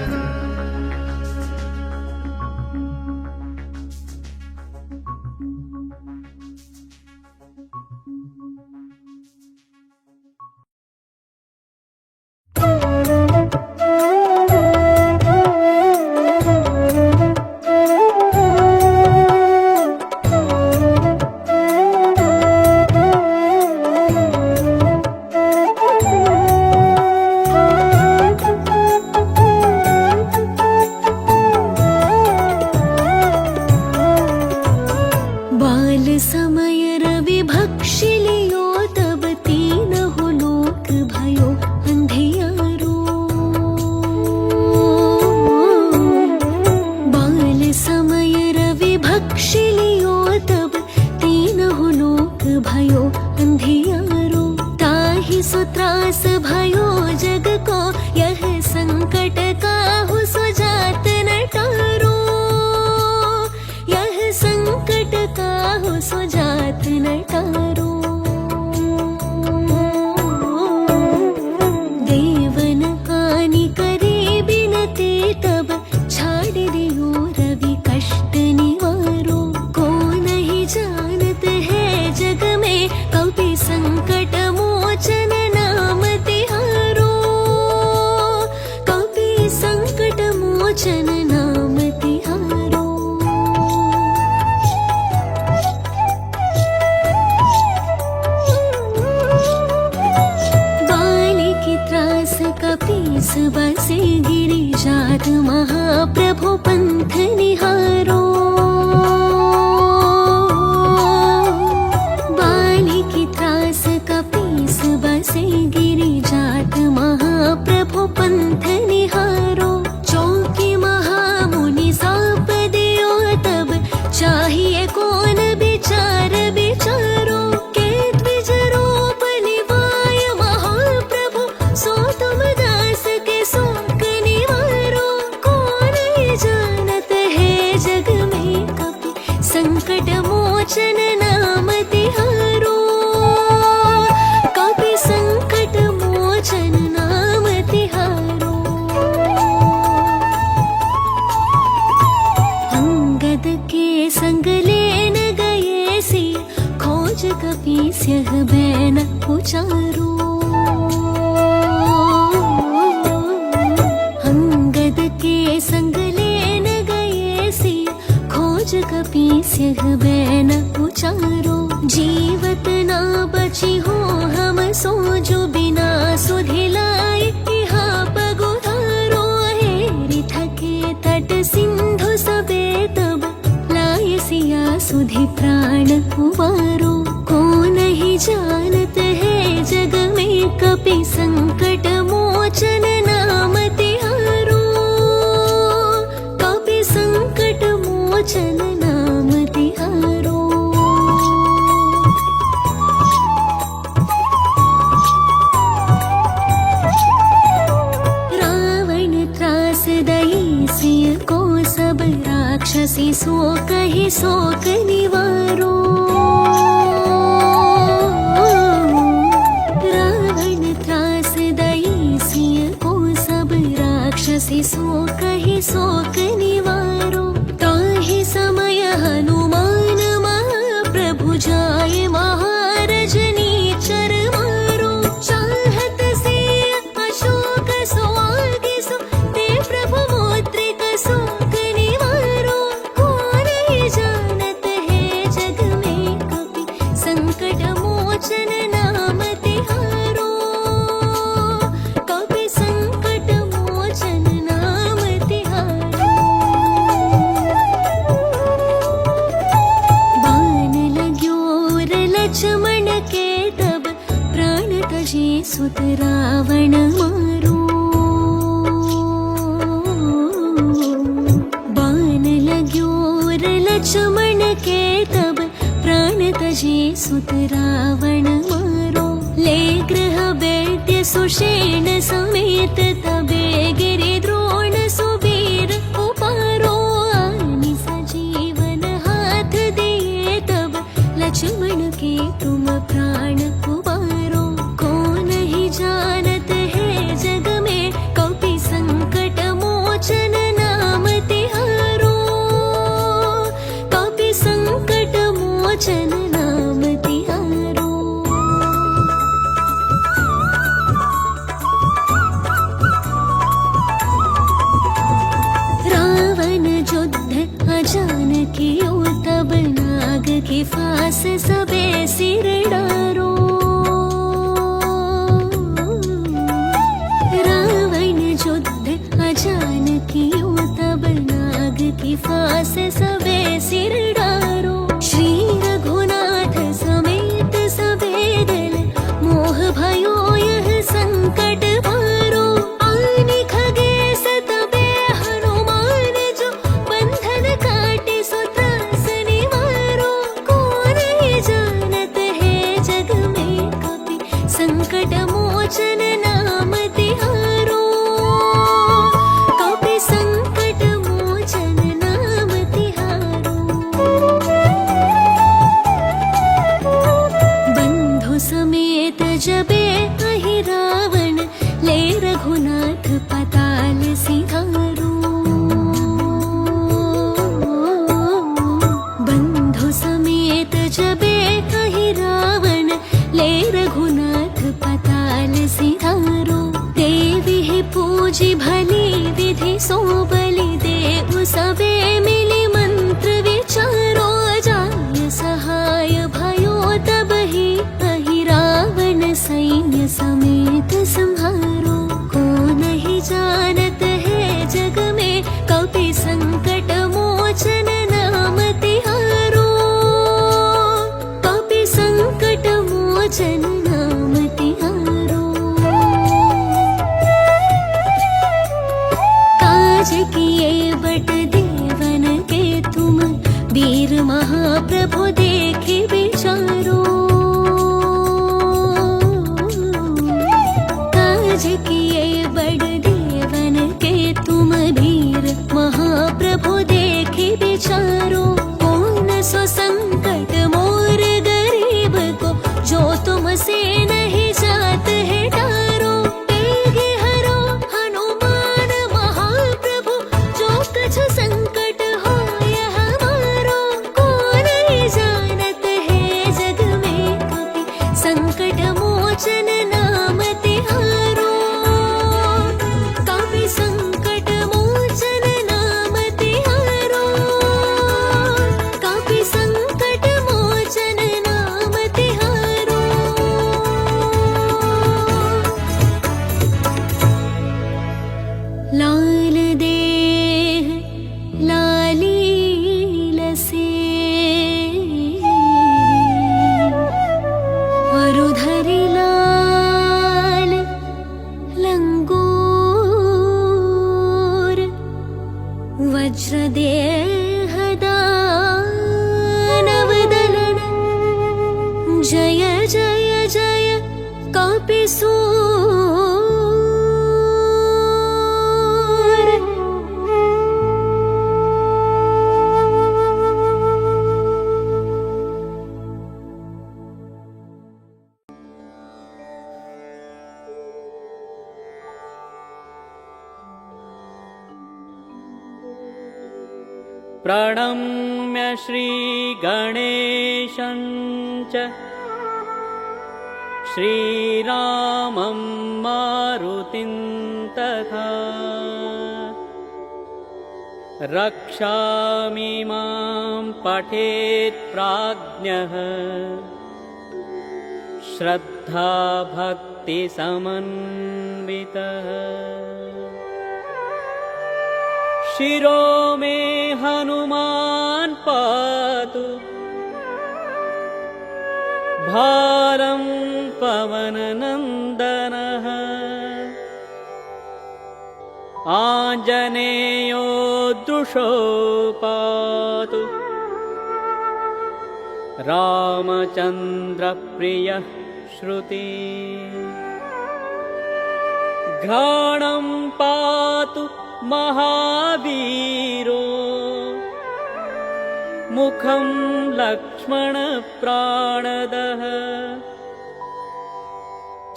बाल समय रवि भक्षिलियो, तब तीनहु लोक भयो अंधियारो। बाल समय रवि भक्षिलियो, तब तीनहु लोक भयो अंधियारो। ताहि सो त्रास भयो जग को, यह संकट काहू सो जात न टारो। यह संकट काहू सो जात न टारो। देवन कानि करे बिनते, तब छाड़ दियो रवि कष्ट निवारो। को नहीं जानत है जग में उचारो अंगद के संग लेन गए सी खोज कपि स्यह बैन उचारो जीवत ना बची हो हम सो जो बिना सुधिलाए यहाँ पगुधारो हेरि थके तट सिंधु सबे तब लाय सिया सुधि प्राण उबारो को नहीं जानत है जग में कपि संकट मोचन नाम तिहारो कपि संकट मोचन नाम तिहारो रावण त्रास दई सिय को सब राक्षसी सो कहि शोक निवारो रावण त्रास दई सिय को सब राक्षसी सो कहि शोक निवारो ताहि समय हनुमान महाप्रभु जाय महारजनी चर मारो चाहत से अशोक सो आगे सो ते प्रभु मुद्रिक शोक निवारो कौन ही जानत है जग में कपि संकट मोचन नाम तिहारो कपि संकट मोचन नाम तिहारो बाण लाग्यो र लक्ष्मण के तब प्राण तजे सुत रावण मारो बाण लाग्यो र लक्ष्मण के तब प्राण तजे सुत रावण मारो ले गृह दैत्य सुषेण समेत तबे गिरि द्रोण सुबीर उपारो आनि सजीवन हाथ दिए तब लक्ष्मण के तुम प्राण उबारो को नहीं जानत है जग में कपि संकट मोचन नाम तिहारो कपि संकट मोचन नाम तिहारो रावण युद्ध अजान कियो तब नाग के फास सबे सिर डारो रावण युद्ध अजान कियो तब नाग के फास सबे सिर डारो श्री रघुनाथ समेत सबे दल मोह भयो यह संकट भारो आनि खगेश तबे हनुमान जो बंधन काटे सो त्रास निवारो कौन ही जानत है जग में कपि संकट मोचन नाम तिहारो कपि संकट मोचन नाम तिहारो बंधु समेत जबे अहि रावण ले रघुनाथ पताल सिधारो बंधु समेत जबे अहि रावण ले रघुनाथ पताल सिधारो देवी पूजी भली विधि सो बलि देव सबे मिली मंत्र विचारो जाय सहाय भयो तब ही अहि रावण सैन्य समेत संहारो को नहीं जानत है जग में कपि संकट मोचन नाम तिहारो कपि संकट मोचन नाम तिहारो काज किए बट देवन के तुम वीर महाप्रभु देखे विचारो काज किए बड़ देवन के तुम वीर महाप्रभु देखे विचारो कौन सो संकट मोर गरीब को जो तुमसे नहीं जात है डारो तेगे हरो हनुमान महाप्रभु जो कछु संकट हो यह हमारो कौन ही जानत है प्रणम्य श्रीगणेशं च श्रीरामं मारुतिं तथा रक्षामि मां पठेत् प्राज्ञः श्रद्धाभक्तिसमन्वितः शिरो मे हनुमान् पातु भालं पवननन्दनः आञ्जनेयो दृशो पातु रामचन्द्रप्रियः श्रुति घ्राणं पातु महावीरो मुखं लक्ष्मणप्राणदः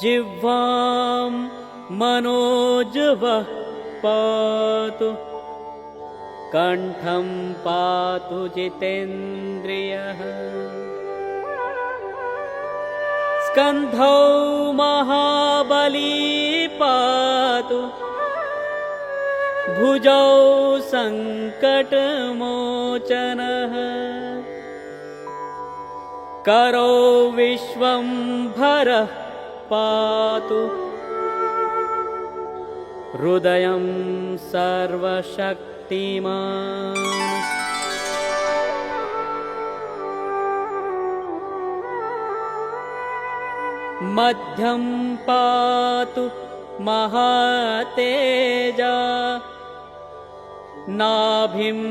जिह्वां मनोजवः पातु कण्ठं पातु जितेन्द्रियः स्कन्धौ महाबली पातु भुजौ सङ्कटमोचनः करौ विश्वम्भरः पातु हृदयं सर्वशक्तिमान् मध्यं पातु महातेजा नाभिं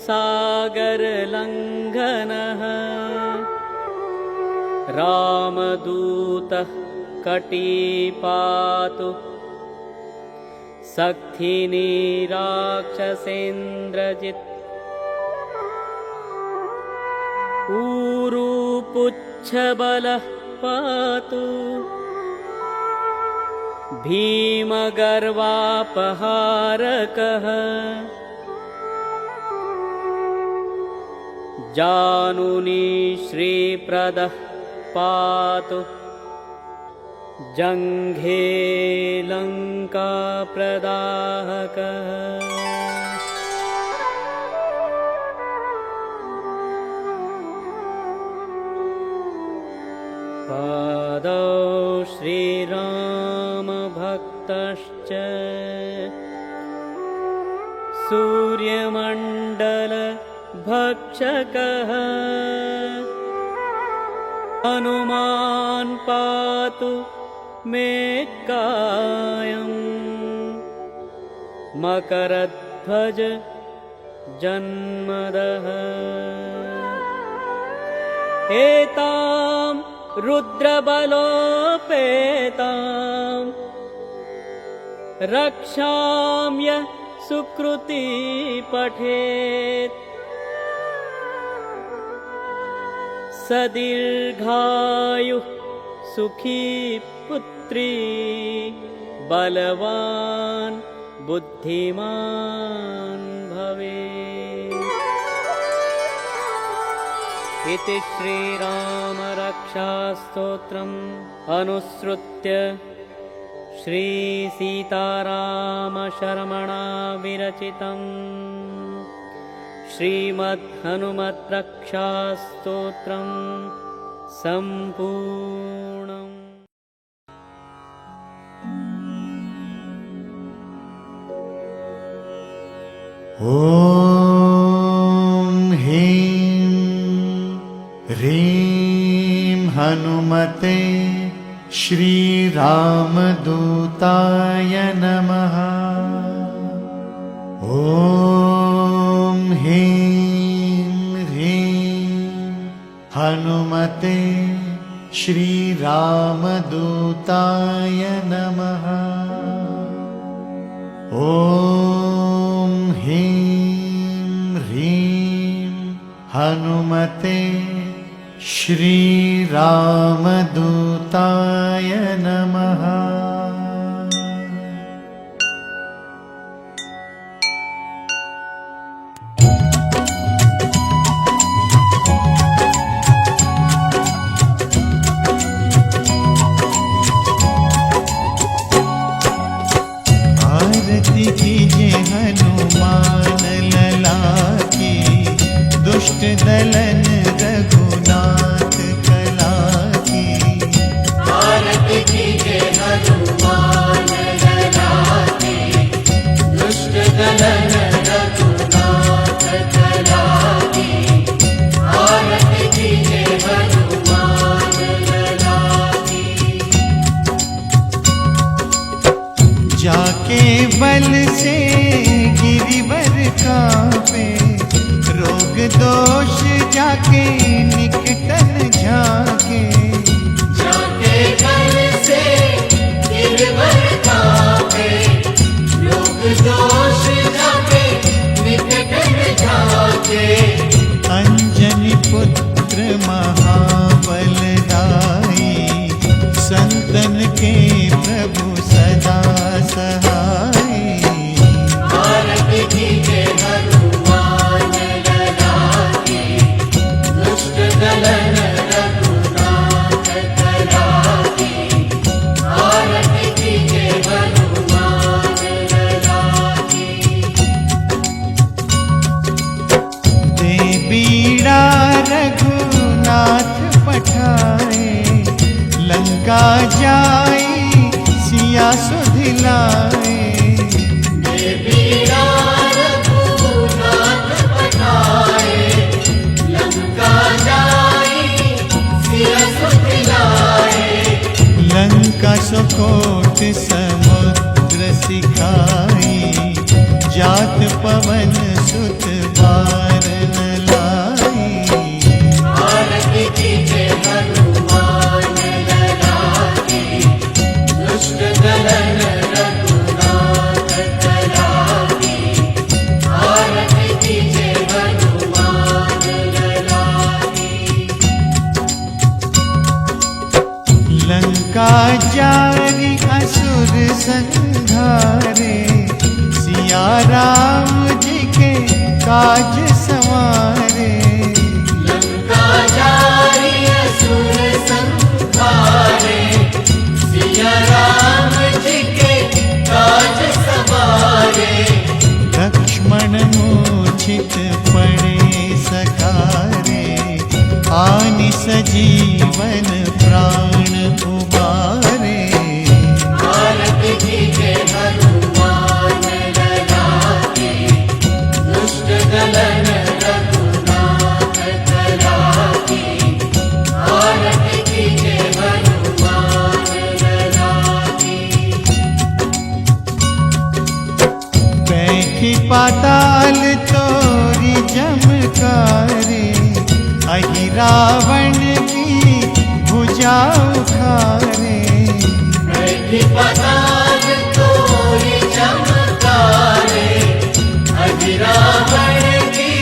सागरलङ्घनः रामदूतः कटीपातु सक्थिनी राक्षसेन्द्रजित् ऊरुपुच्छबलः पातु भीमगर्वापहारकः जानुनी श्रीप्रदः पातु जङ्घे लङ्काप्रदाहकः पादौ श्रीरामभक्तश्च सूर्यमण्डलभक्षकः हनुमान् पातु मे कायं मकरध्वज जन्मदः एतां रुद्रबलोपेतां रक्षाम्य सुकृती पठेत् सदीर्घायुः सुखी पुत्री बलवान् बुद्धिमान् भवेत् इति श्रीरामरक्षास्तोत्रम् अनुसृत्य श्रीसीतारामशर्मणा विरचितम् श्रीमद्हनुमद्रक्षास्तोत्रम् सम्पूर्णम्। ॐ ह्रीं ह्रीं हनुमते श्रीरामदूताय नमः। ॐ ह्रीं ह्रीं हनुमते श्रीरामदूताय नमः। ॐ ह्रीं ह्रीं हनुमते श्रीरामदूताय नमः। दुष्ट दलन रघुनाथ कला की। आरती कीजे हनुमान लला की, दुष्ट दलन रघुनाथ कला की। आरती कीजे हनुमान लला की। जाके बल से गिरिवर कांपे, रोग दोष जाके निकटन झाके। जाके बल से गिरवर कांपे, रोग दोष जाके निकटन झाके। अंजनी पुत्र महाबलदाई, संतन के प्रभु सदा सहाय। आरती कीजे हनुमान लला की, दुष्ट दलन रघुनाथ कला की। आरती कीजे हनुमान लला की। दे बीड़ा रघुनाथ पठाए, लंका जाई सिया सुधिलाए। बीड़ा रघुनाथ पठाए, लंका जाई सिया सुधिलाए। लंका सुकोट समुद्र सिखाई, जात पवन सुत बारन लाई। आरती कीजे हनुमान लला की, दुष्ट दलन रघुनाथ कला की। आरती कीजे हनुमान लला की। लंका जारी असुर संघारे, सिया राम जी के काज संवारे। लंका जारी असुर संहारे, सिया राम जी के काज सवारे। लक्ष्मण मूर्छित पड़े सकारे, आनि सजीवन प्राण उबारे। आरती कीजे हनुमान लला की, दुष्ट दलन रघुनाथ कला की। आरती कीजे हनुमान लला की। बैठी पाताल तोरी जमकारे, अहि रावण की भुजा उखारे। बैठी पाताल तोरी चमकारे, अहि रावण की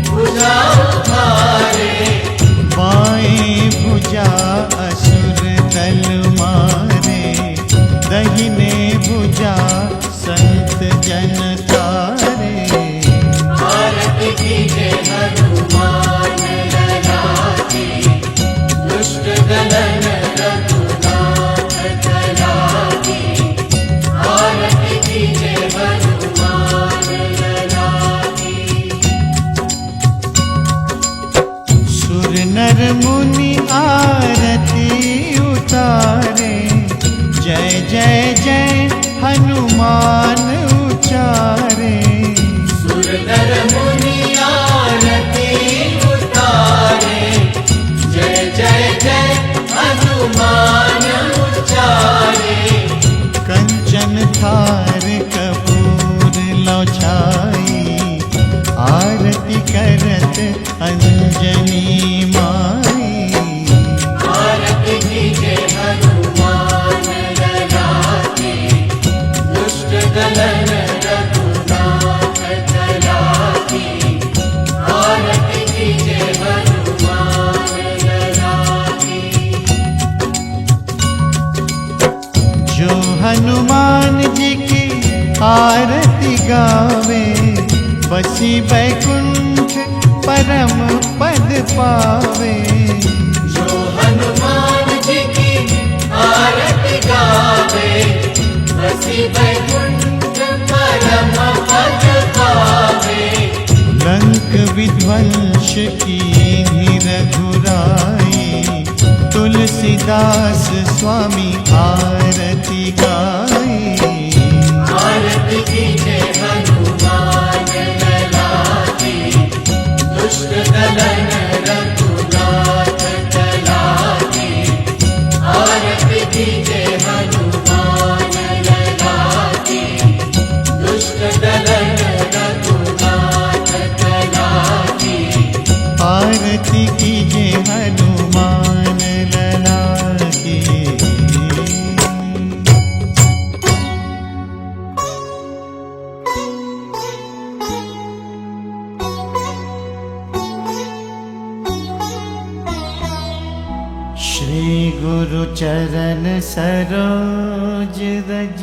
भुजा उखारे। बाएं भुजा असुर दल मारे, दहिने भुजा संत जन तारे। आरती कीजे हनुमान लला की, दुष्ट दलन रघुनाथ कला की। आरती कीजे हनुमान लला की। सुर नर मुनि आरती उतारे, जय जय जय हनुमान उचारे। सुर नर मुनि आरती उतारे, जय जय जय हनुमान उचारे। कंचन थार कपूर लौछाई, आरती करत अंजनी माई। आरती कीजे हनुमान लला की, दुष्ट दलन रघुनाथ कला की। आरती कीजे हनुमान लला की। जो हनुमान जी की आरती गावे, बसी बैकुंठ परम पद पावे। जो हनुमान जी की आरती गावे, बसी बैकुंठ परम पद पावे। लंक विध्वंस की रघुराई, तुलसीदास स्वामी आरती गाई। आरती कीजे हनुमान लला की, दुष्ट दलन रघुनाथ कला की। आरती कीजे हनुमान लला की, दुष्ट दलन रघुनाथ कला की। आरती कीजे हनुमान लला की। श्री गुरु चरण सरोज रज,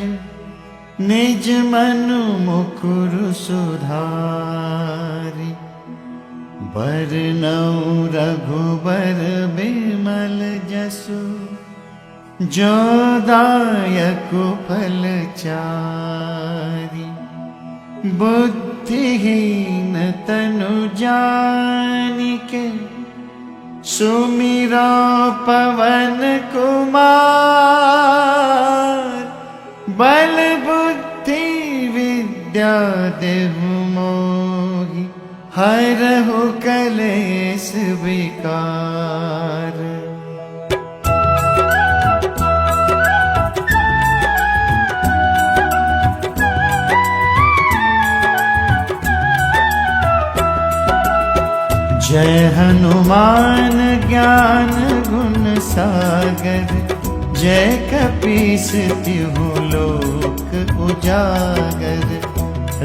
निज मनु मुकुरु सुधारि। बरनउँ रघुबर बिमल जसु, जो दायक फल चारि। बुद्धिहीन तनु जानिके, सुमिरा पवन कुमार। बल बुद्धि विद्या देहु मोहि, हरहु कलेश विकार। जय हनुमान ज्ञान गुण सागर, जय कपीस तिहु लोक उजागर।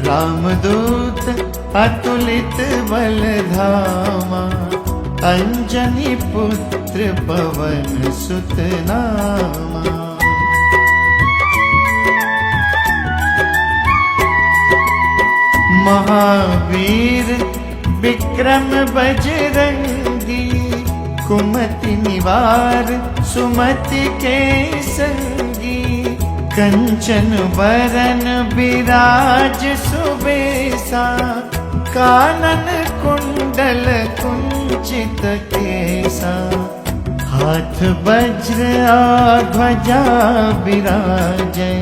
रामदूत अतुलित बल धामा, अंजनी पुत्र पवन सुत नामा। महावीर विक्रम बजरंगी, कुमति निवार सुमति के संगी। कंचन बरन बिराज सुबेसा, कानन कुंडल कुंचित केसा। हाथ वज्र ध्वजा बिराजे,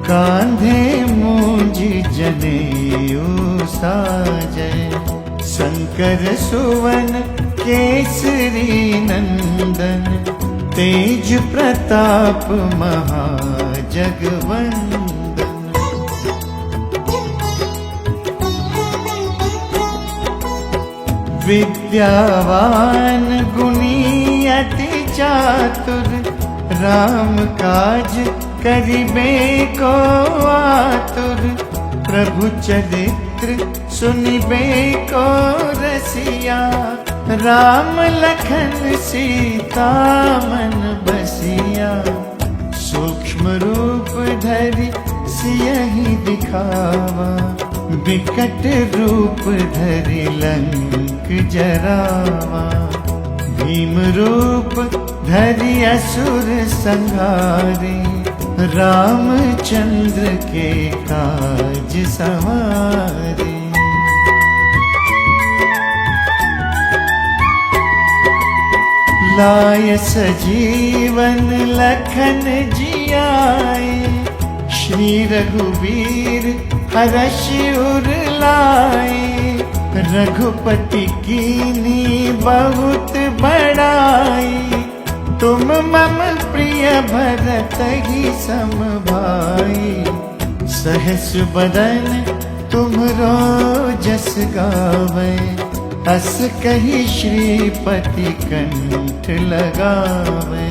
कांधे मूंज जनेऊ साजै। शंकर सुवन केसरी नंदन, तेज प्रताप महाजगवंदन। विद्यावान गुणी अति चातुर, राम काज करिबे को आतुर। प्रभु चरित्र सुनिबे को रसिया, राम लखन सीता मन बसिया। सूक्ष्म रूप धरि सियहि दिखावा, विकट रूप धरि लंक जरावा। भीम रूप धरि असुर संहारे, रामचंद्र के काज सवारे। लाय सजीवन लखन जियाए, श्री रघुवीर हरषि उर लाए। रघुपति कीनी बहुत बड़ाई, तुम मम प्रिय भरतहि सम भाई। सहस बदन तुम्हरो जस गावे, अस कहि श्रीपति कंठ लगावे।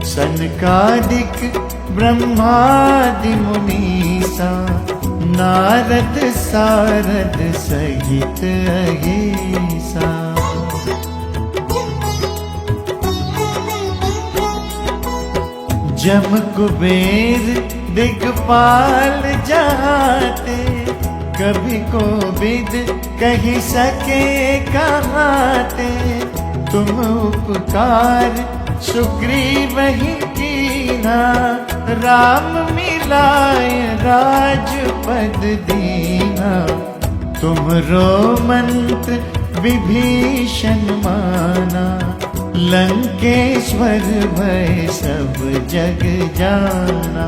सनकादिक ब्रह्मादि मुनीसा, नारद सारद सहित अहिसा। जम कुबेर दिगपाल जाते, कभी कोविद कही सके कहाते। तुम उपकार सुग्रीव ही कीना, राम मिलाए राजपद दीना। तुमरो मंत्र विभीषण माना, लंकेश्वर भय सब जग जाना।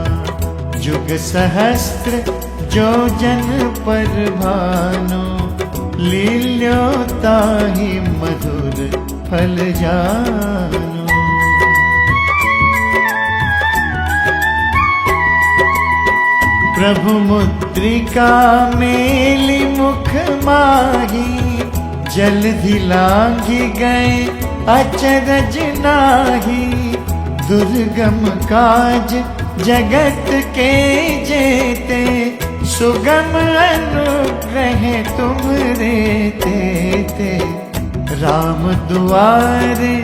जुग सहस्त्र जो जन पर भानु, लील्यो ताहि मधुर फल जानु। प्रभु मुद्रिका मेली मुख माही, जलधि लांघि गए अचरज नाही। दुर्गम काज जगत के जेते, सुगम अनुग्रह तुमरे तेते। राम दुआरे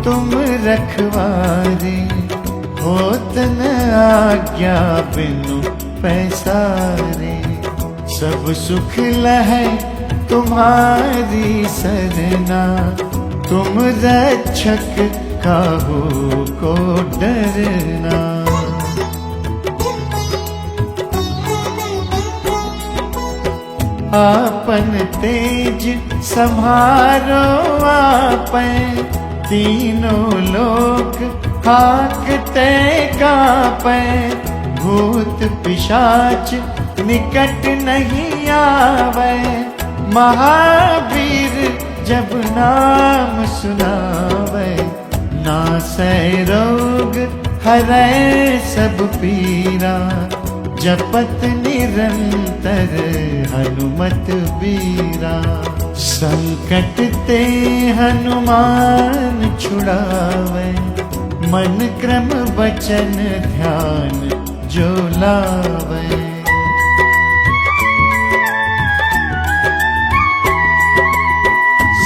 तुम रखवारे, होत न आज्ञा बिनु पैसारे। सब सुख लहै तुम्हारी सरना, तुम रक्षक काहू को डरना। आपन तेज सम्हारो आपै, तीनों लोक हाकते कापै। भूत पिशाच निकट नहीं आवे, महावीर जब नाम सुनावे। नासै रोग हरै सब पीरा, जपत निरंतर हनुमत बीरा। संकट ते हनुमान छुड़ावे, मन क्रम वचन ध्यान जो लावे।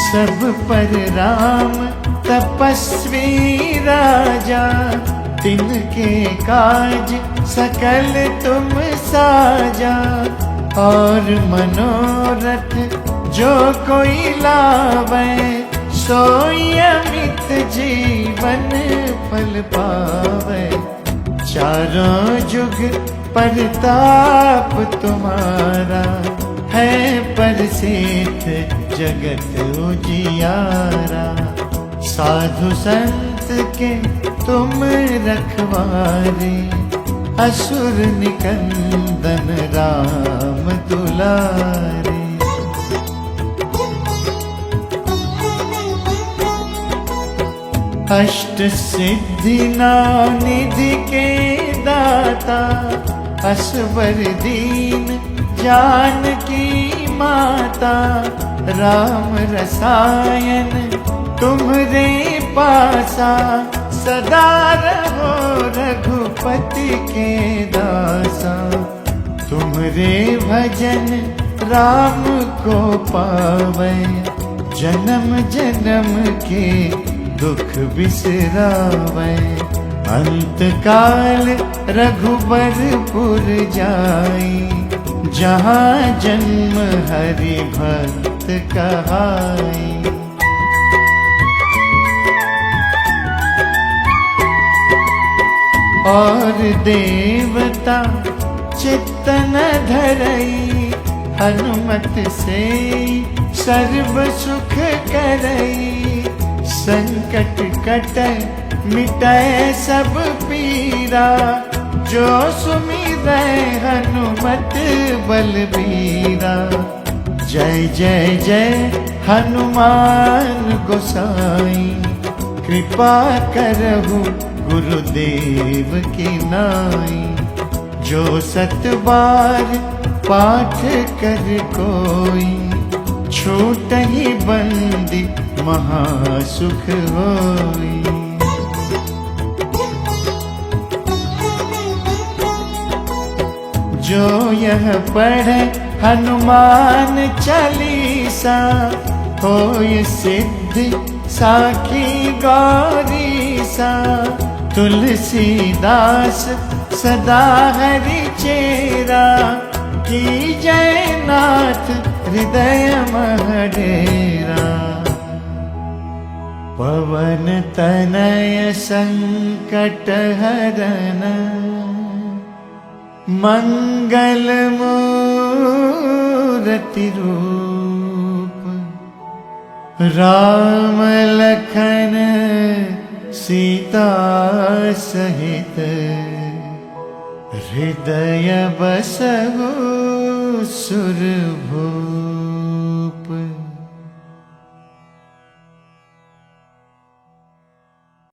सब पर राम तपस्वी राजा, तिनके काज सकल तुम साजा। और मनोरथ जो कोई लावे, सोई अमित जीवन फल पावे। चारों जुग परताप तुम्हारा, है परसिद्ध जगत उजियारा। साधु संत के तुम रखवारे, असुर निकंदन राम दुलारे। अष्ट सिद्धि निधि के दाता, असवर दीन जानकी माता। राम रसायन तुम्हरे पासा, सदा रहो रघुपति के दासा। तुम्हरे भजन राम को पावे, जन्म जन्म के दुख बिसरावे। अंत काल रघुबरपुर जाई, जहाँ जन्म हरि भक्त कहाई। और देवता चित्तन धरई, हनुमत से सर्व सुख करई। संकट कटै मिटै सब पीरा, जो सुमिरै हनुमत बलबीरा। जय जय जय हनुमान गोसाई, कृपा करहु गुरुदेव की नाई। जो सत बार पाठ कर कोई, छूटहि बंदी महासुख होई। जो यह पढ़े हनुमान चालीसा, होय सिद्धि साखी गौरीसा। तुलसीदास सदा हरि चेरा, की जय नाथ हृदय महडेरा। पवन तनय संकट हरन, मंगल मूरति रूप राम लखन सीता सहित हृदय बसहु सुरभूप।